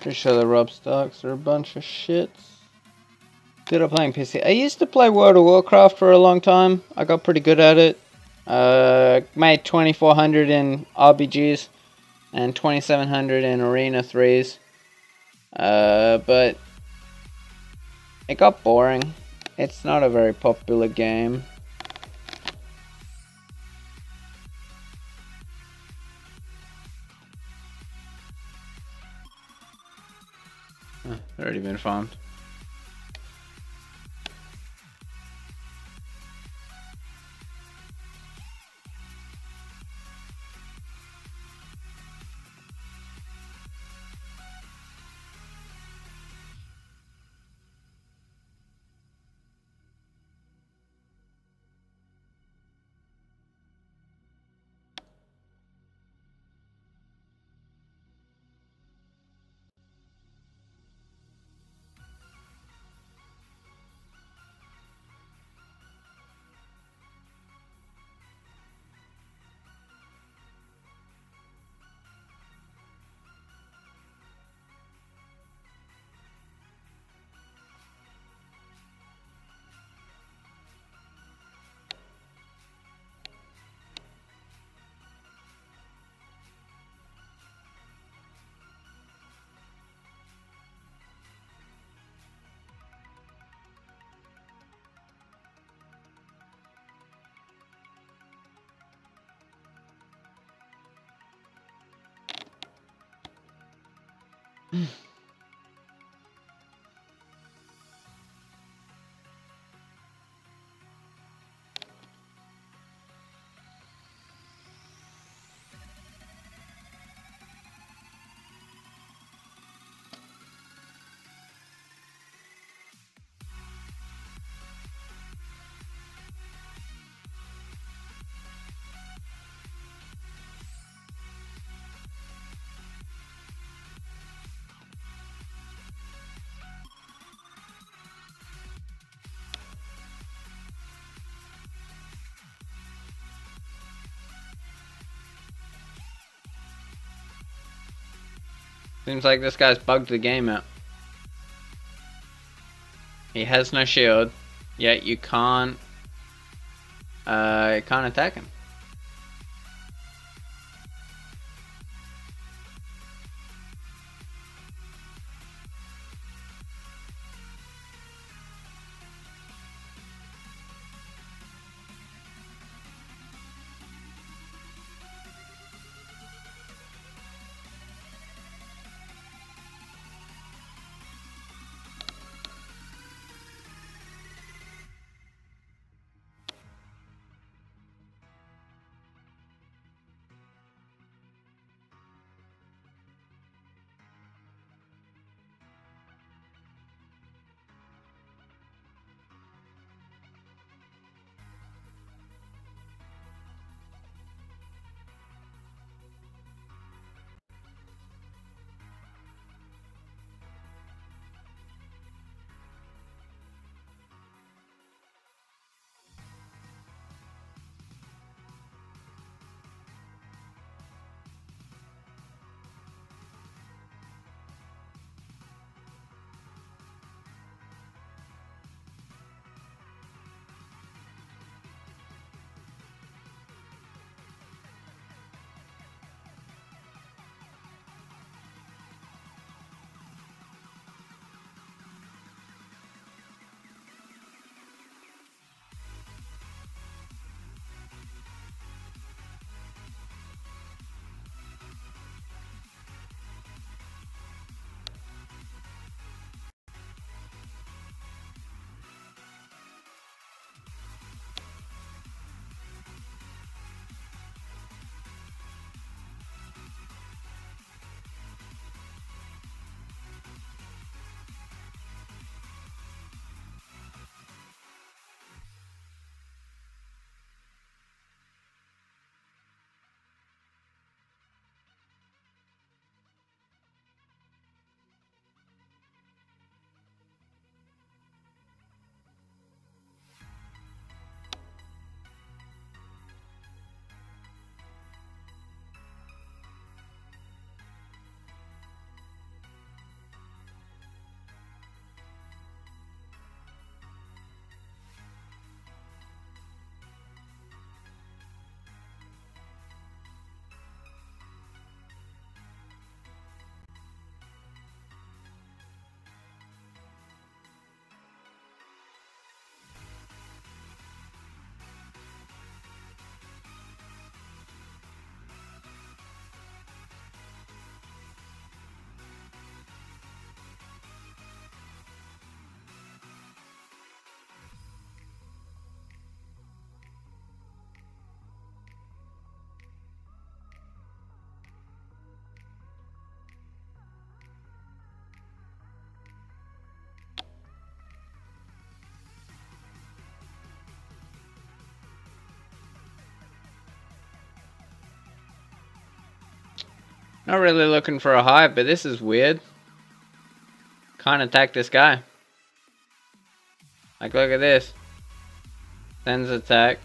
Pretty sure the Rob Starks are a bunch of shits. Good at playing PC. I used to play World of Warcraft for a long time. I got pretty good at it. Made 2400 in RBGs and 2700 in Arena 3s. But it got boring. It's not a very popular game. Already been farmed. Seems like this guy's bugged the game out. He has no shield, yet you can't attack him. Not really looking for a hive, but this is weird. Can't attack this guy. Like, look at this. Sends attack.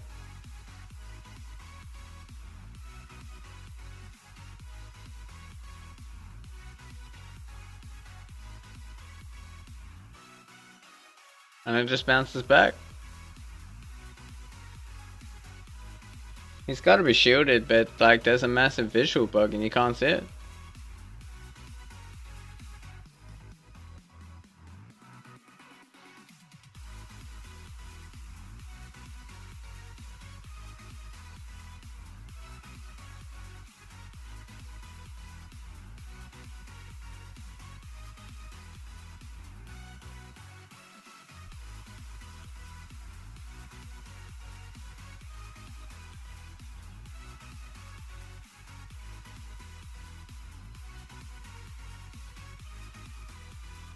And it just bounces back. He's gotta be shielded, but like there's a massive visual bug and you can't see it.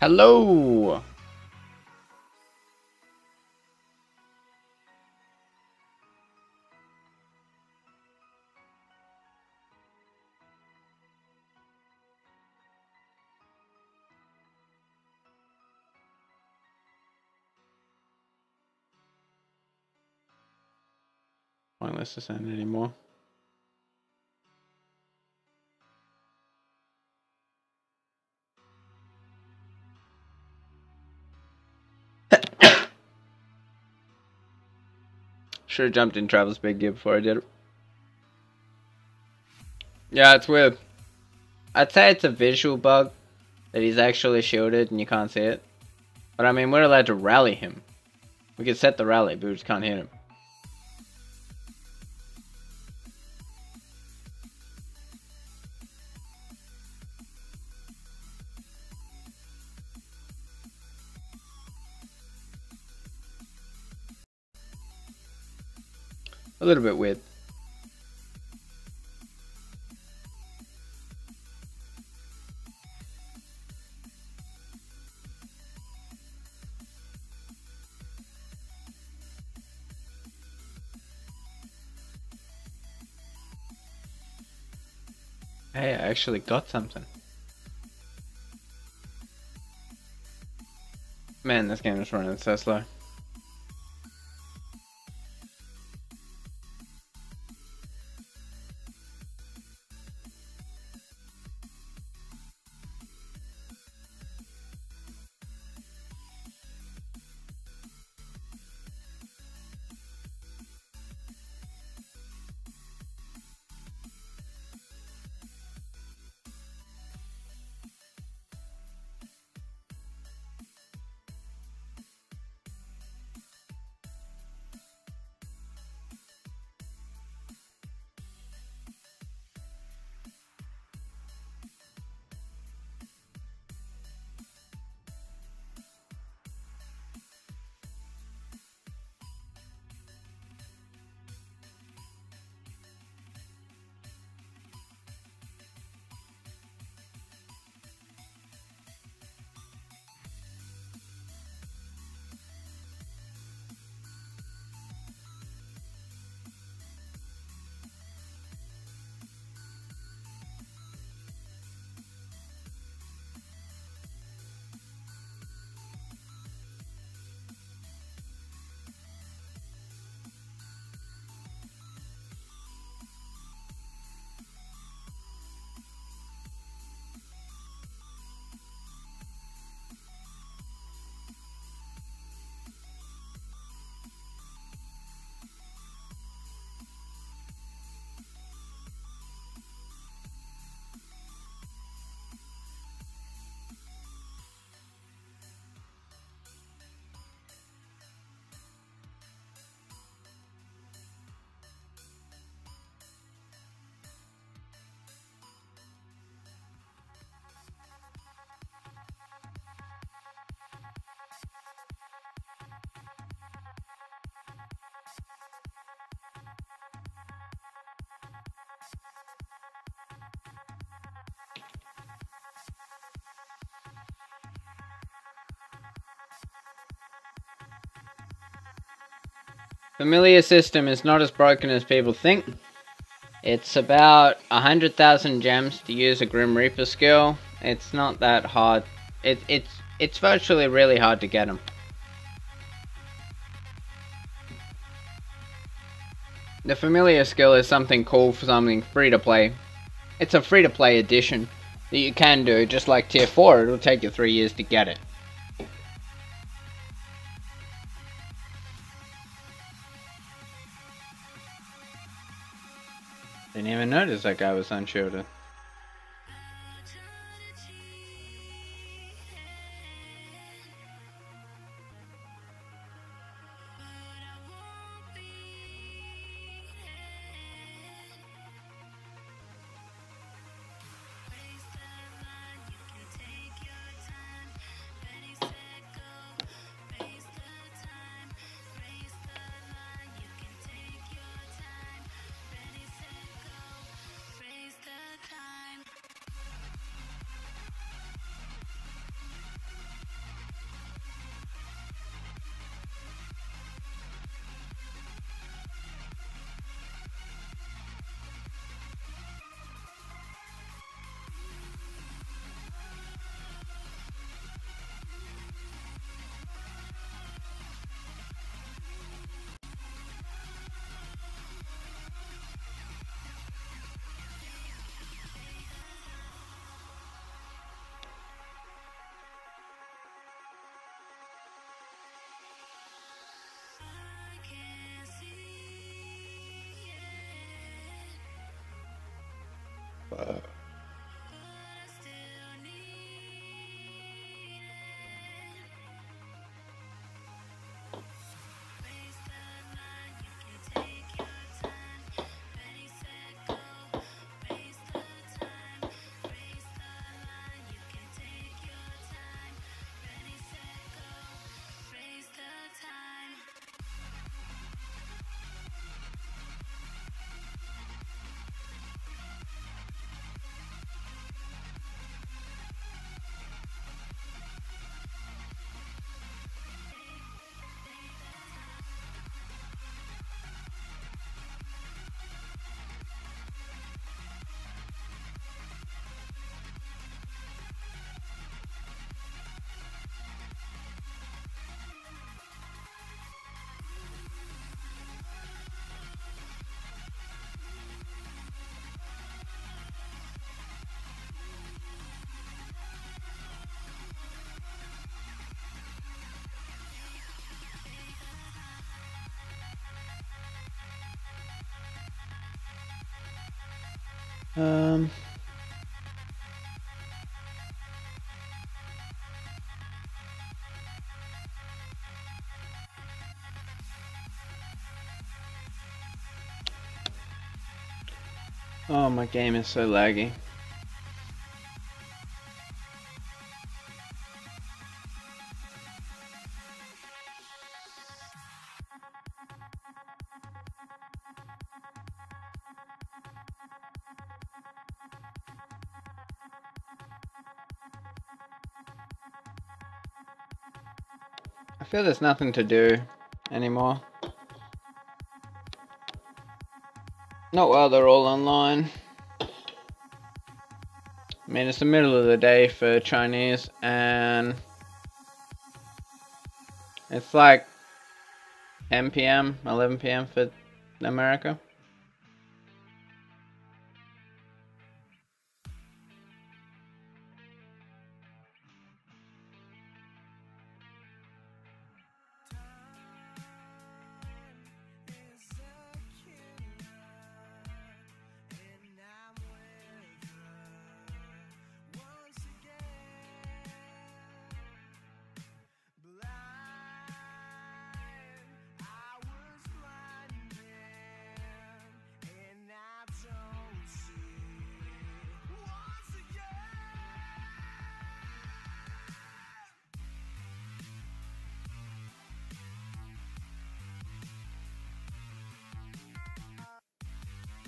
Hello! Pointless to send anymore. Should have jumped in Travis Big Gear before I did it. Yeah, it's weird. I'd say it's a visual bug that he's actually shielded and you can't see it. But I mean, we're allowed to rally him. We could set the rally, but we just can't hit him. A little bit weird. Hey, I actually got something. Man, this game is running so slow. Familiar system is not as broken as people think. It's about 100,000 gems to use a Grim Reaper skill. It's not that hard. It's virtually really hard to get them. The familiar skill is something cool for something free to play. It's a free to play edition that you can do, just like tier 4, it'll take you 3 years to get it. Didn't even notice that guy was unshielded. Oh, my game is so laggy. I feel there's nothing to do anymore. Not while they're all online. I mean, it's the middle of the day for Chinese, and it's like 10 PM, 11 PM for America.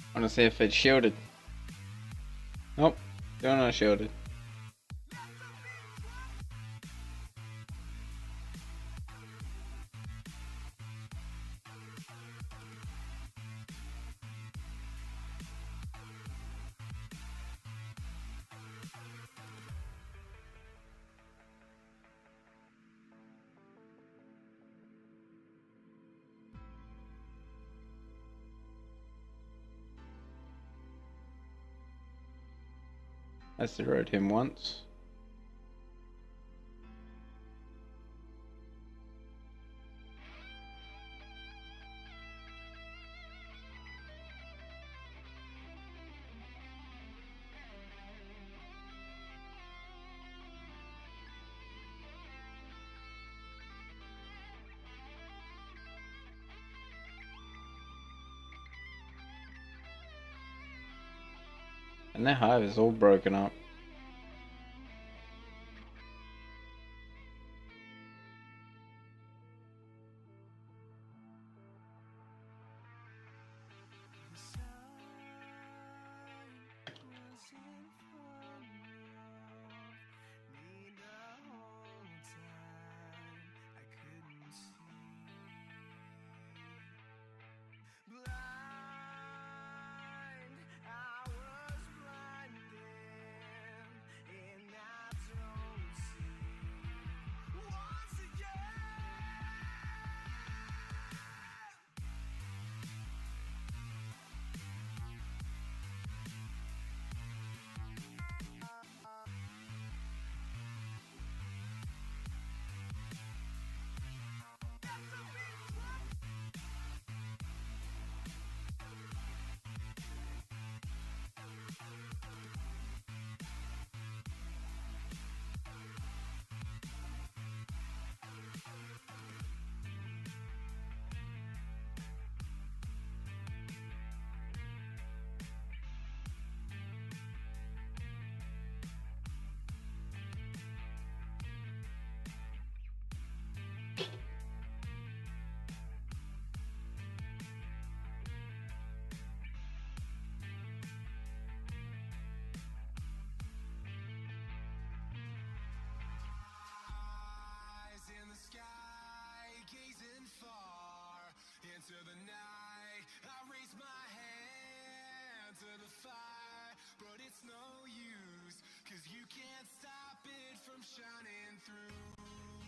I want to see if it's shielded. Nope, still not shielded. I zeroed him once. And their hive is all broken up. Into the night, I raise my hand to the fire, but it's no use, 'cause you can't stop it from shining through.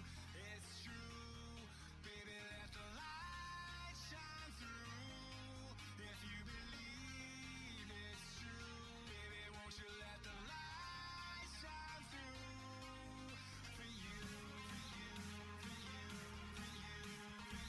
It's true, baby, let the light shine through. If you believe it's true, baby, won't you let the light shine through for you, for you, for you, for you, for you.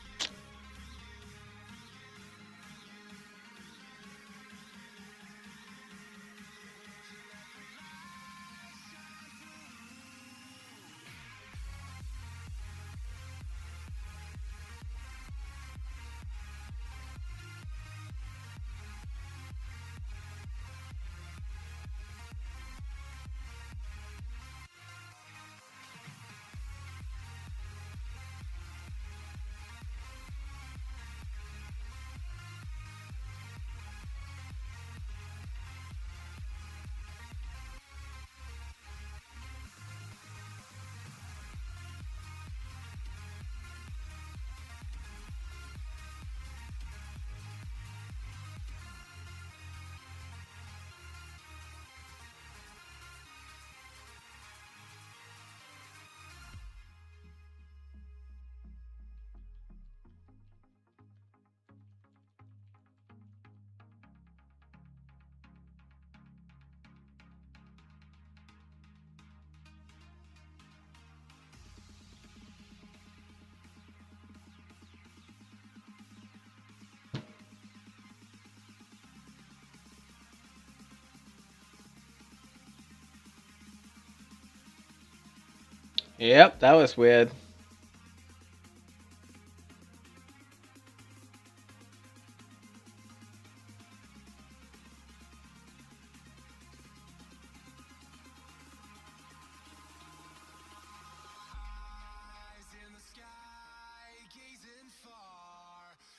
Yep, that was weird.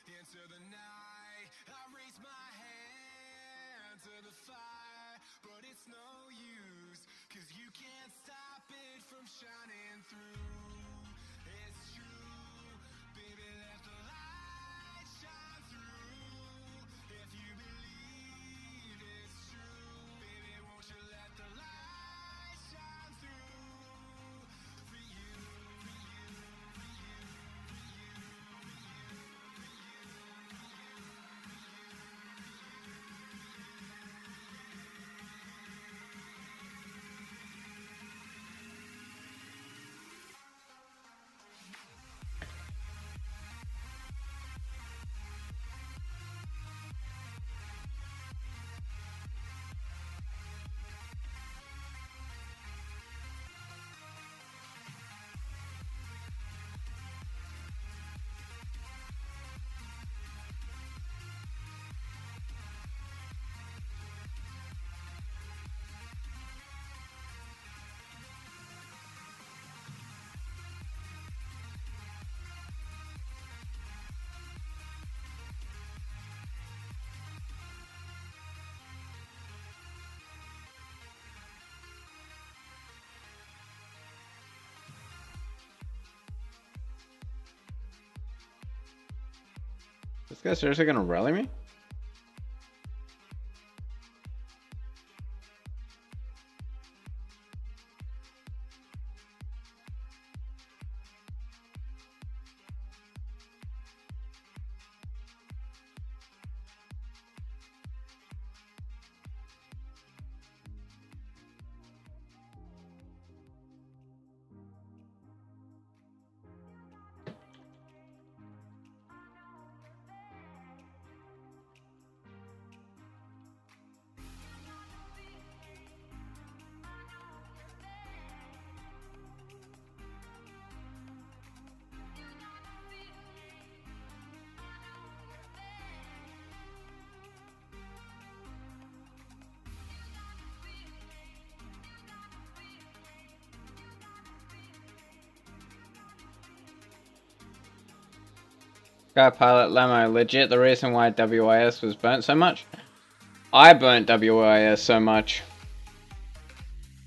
Into the night, I raise my hand to the fire, but it's no use, 'cause you can't stop it from shining through. It's true, baby, let the light shine through. If you believe it's true, baby, won't you let the light shine through for you, for you, for you, for you, for you. This guy's seriously gonna rally me? Guy Pilot Lamo, legit the reason why WIS was burnt so much? I burnt WIS so much.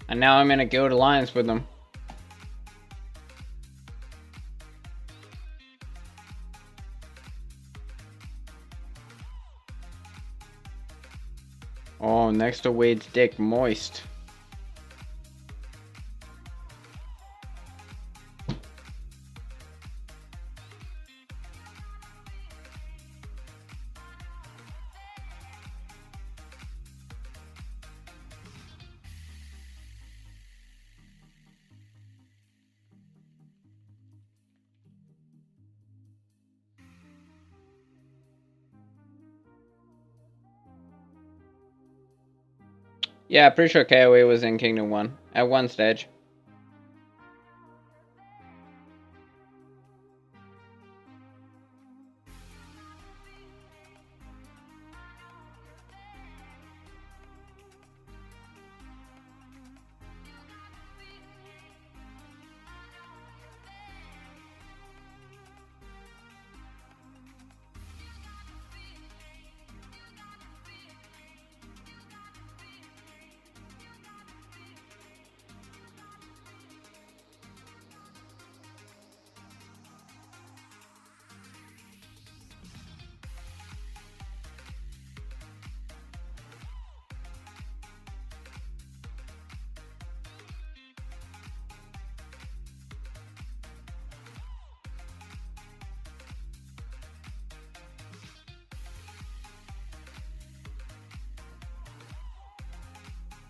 And now I'm in a guild alliance with them. Oh, next to Weed's dick moist. Yeah, pretty sure K0E was in Kingdom 1 at one stage.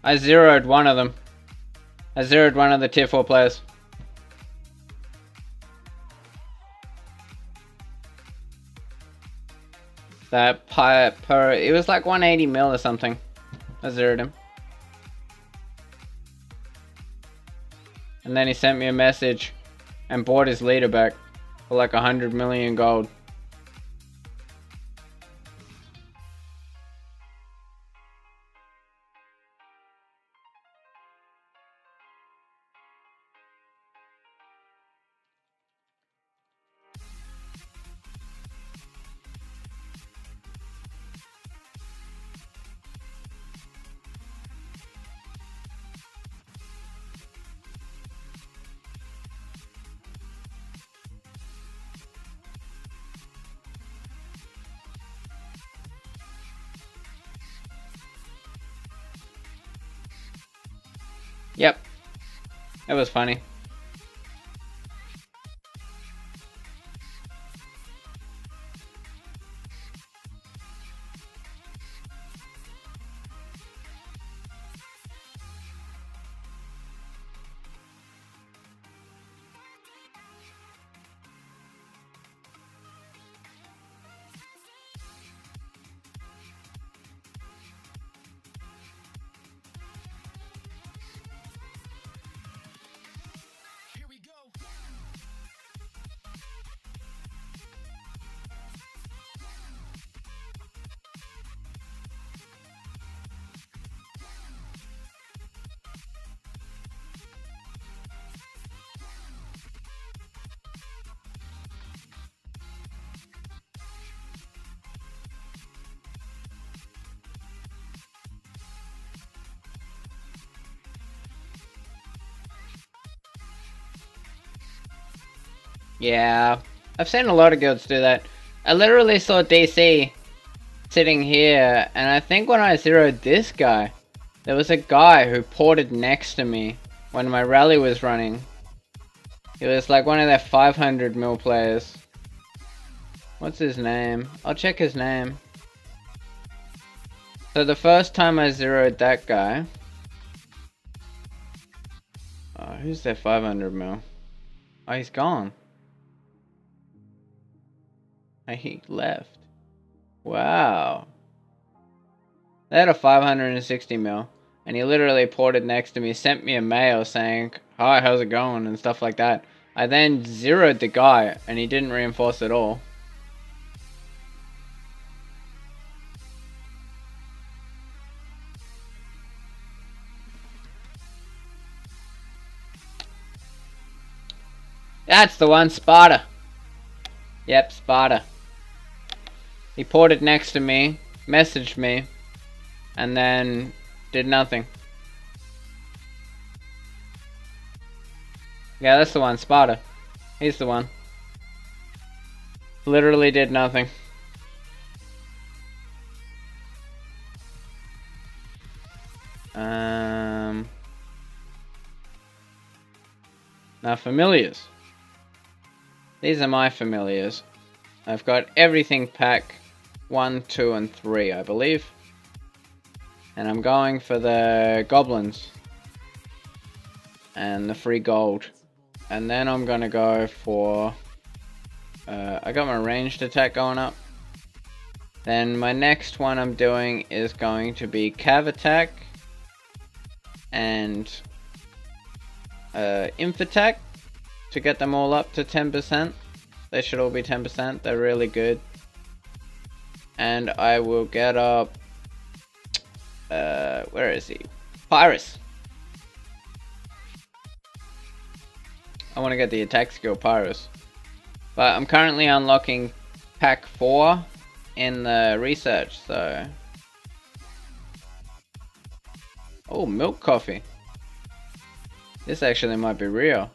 I zeroed one of them. I zeroed one of the tier 4 players. That per it was like 180 mil or something. I zeroed him. And then he sent me a message and bought his leader back for like 100 million gold. Yep. It was funny. Here we go. Yeah, I've seen a lot of guilds do that. I literally saw DC sitting here, and I think when I zeroed this guy, there was a guy who ported next to me when my rally was running. He was like one of their 500 mil players. What's his name? I'll check his name. So the first time I zeroed that guy... Oh, who's their 500 mil? Oh, he's gone. Oh, he left. Wow. They had a 560 mil. And he literally ported next to me, sent me a mail saying, "Hi, how's it going?" and stuff like that. I then zeroed the guy, and he didn't reinforce at all. That's the one, Sparta. Yep, Sparta. He ported next to me, messaged me, and then did nothing. Yeah, that's the one, Sparta. He's the one. Literally did nothing. Now familiars. These are my familiars. I've got everything pack 1, 2, and 3, I believe. And I'm going for the goblins. And the free gold. And then I'm gonna go for... I got my ranged attack going up. Then my next one I'm doing is going to be cav attack. And... inf attack. To get them all up to 10%. They should all be 10%. They're really good. And I will get up... where is he? Pyrus. I want to get the attack skill Pyrus. But I'm currently unlocking pack 4 in the research, so... Oh, milk coffee. This actually might be real.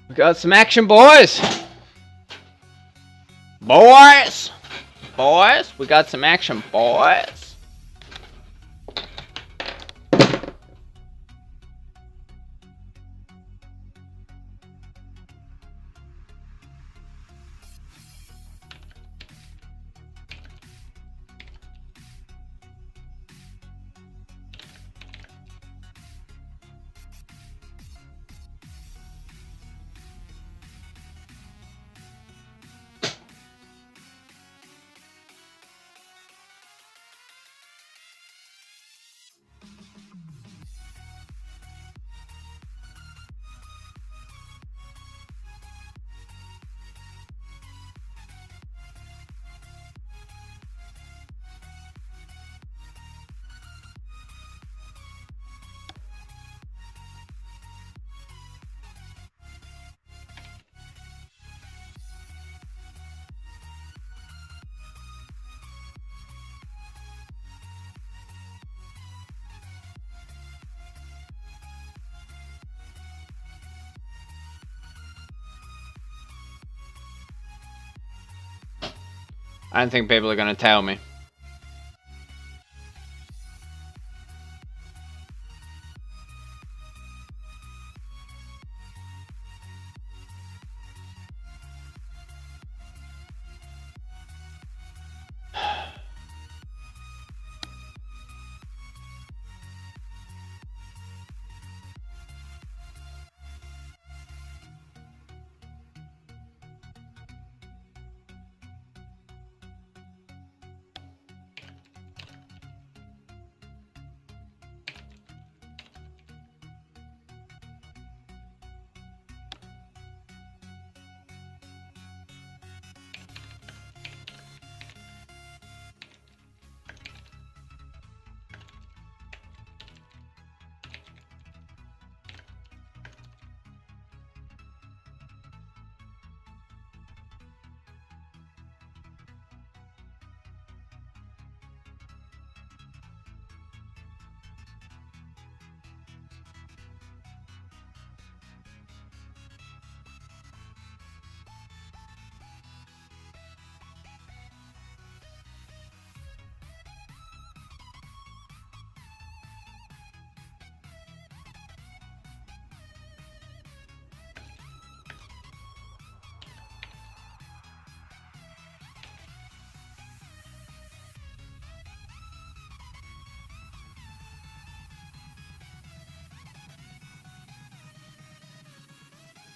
We got some action, boys! Boys! Boys! We got some action, boys! I don't think people are gonna tell me.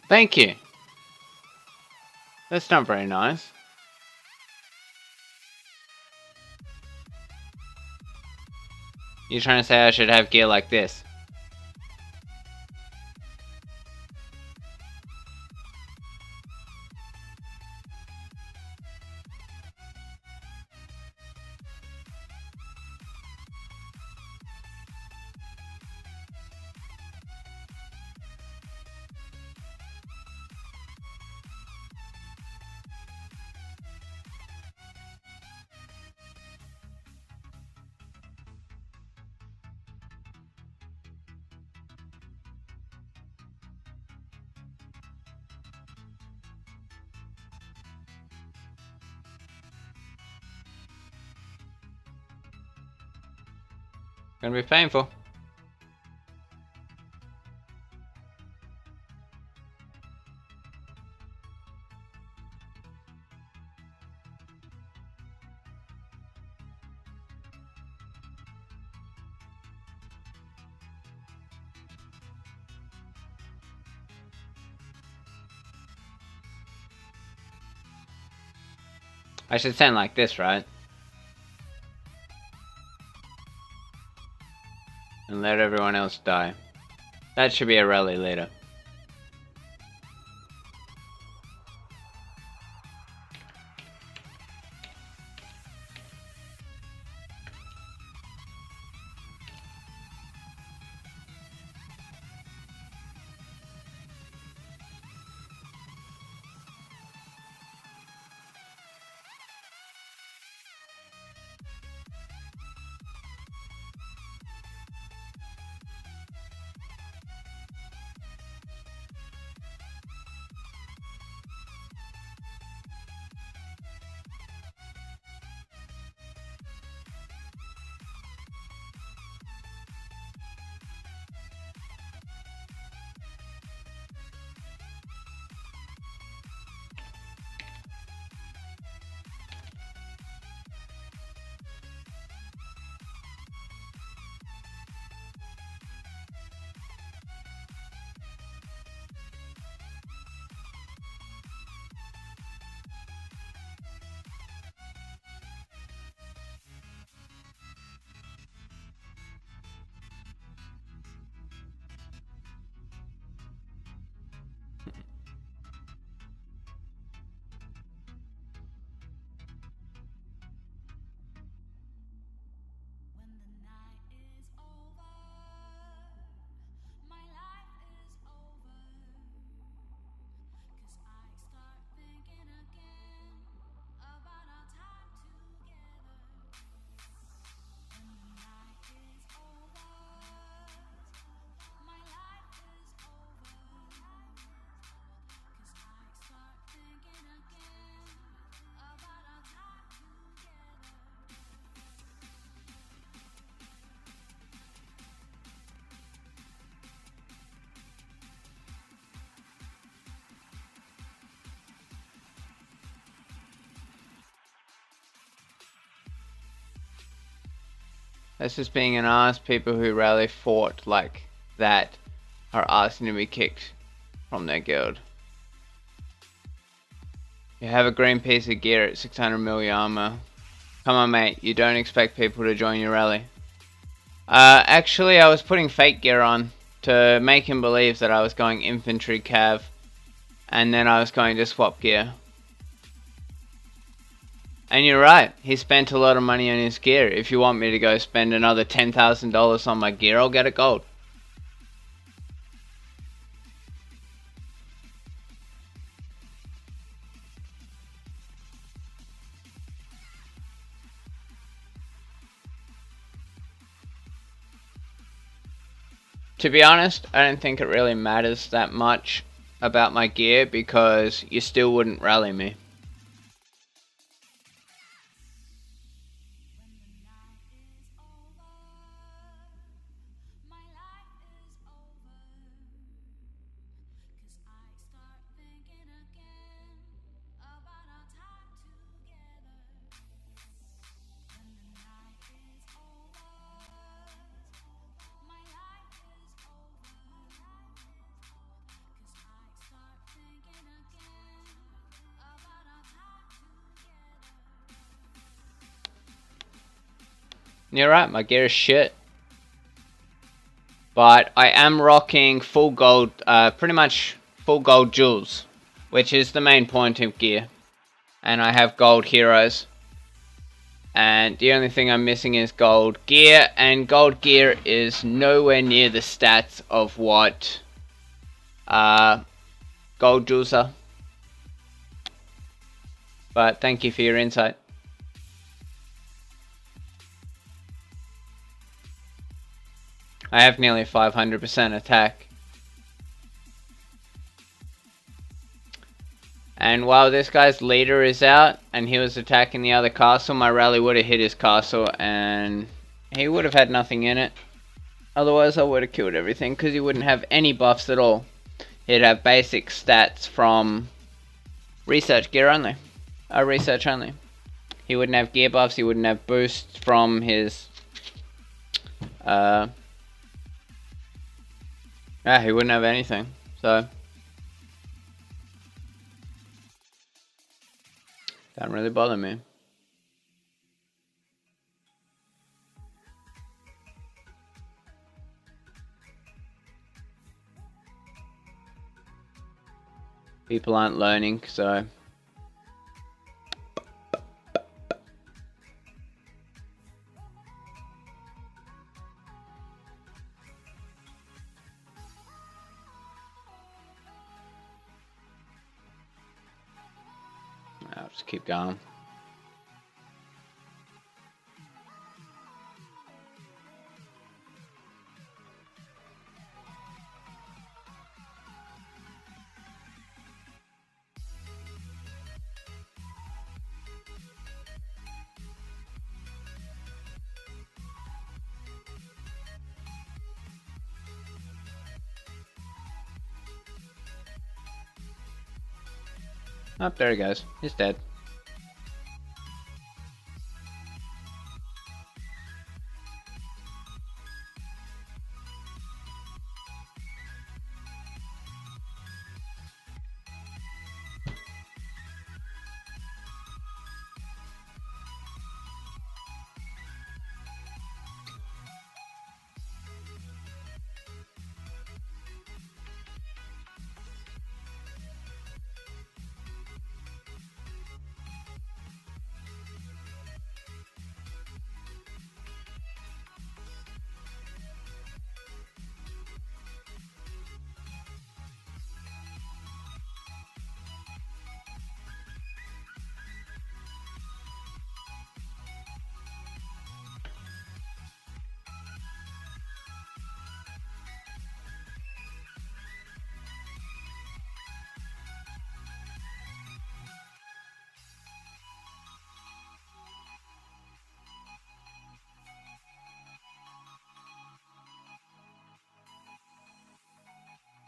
Thank you. That's not very nice. You're trying to say I should have gear like this? Gonna be painful. I should stand like this, right? And let everyone else die. That should be a rally later. That's just being an ass. People who rarely fought like that are asking to be kicked from their guild. You have a green piece of gear at 600 mil armor. Come on, mate. You don't expect people to join your rally. Actually, I was putting fake gear on to make him believe that I was going infantry cav, and then I was going to swap gear. And you're right, he spent a lot of money on his gear. If you want me to go spend another $10,000 on my gear, I'll get it gold. To be honest, I don't think it really matters that much about my gear because you still wouldn't rally me. You're right, my gear is shit. But I am rocking full gold, pretty much full gold jewels, which is the main point of gear. And I have gold heroes. And the only thing I'm missing is gold gear, and gold gear is nowhere near the stats of what gold jewels are. But thank you for your insight. I have nearly 500% attack. And while this guy's leader is out and he was attacking the other castle, my rally would have hit his castle and he would have had nothing in it. Otherwise I would have killed everything because he wouldn't have any buffs at all. He'd have basic stats from research gear only. Research only. He wouldn't have gear buffs, he wouldn't have boosts from his yeah, he wouldn't have anything, so don't really bother me. People aren't learning, so I'll just keep going. Oh, there he goes. He's dead.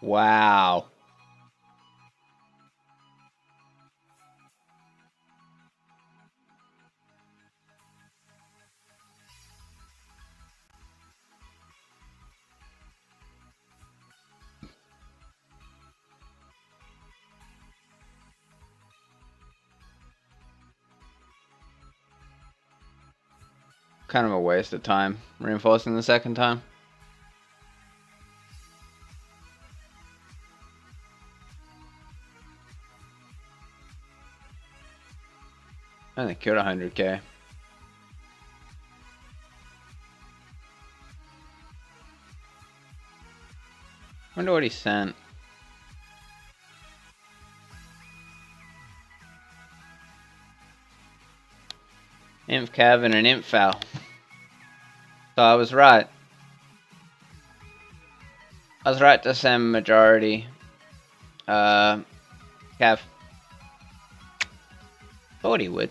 Wow. kind of a waste of time reinforcing the second time. I only killed 100k. Wonder what he sent. Imp Cav and an Imp Foul. So I was right. I was right to send majority. Cav. Thought he would.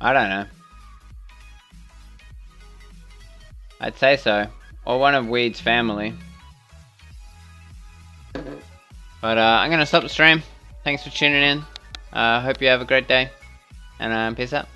I don't know. I'd say so. Or one of Weed's family. But I'm gonna stop the stream. Thanks for tuning in. Hope you have a great day. And peace out.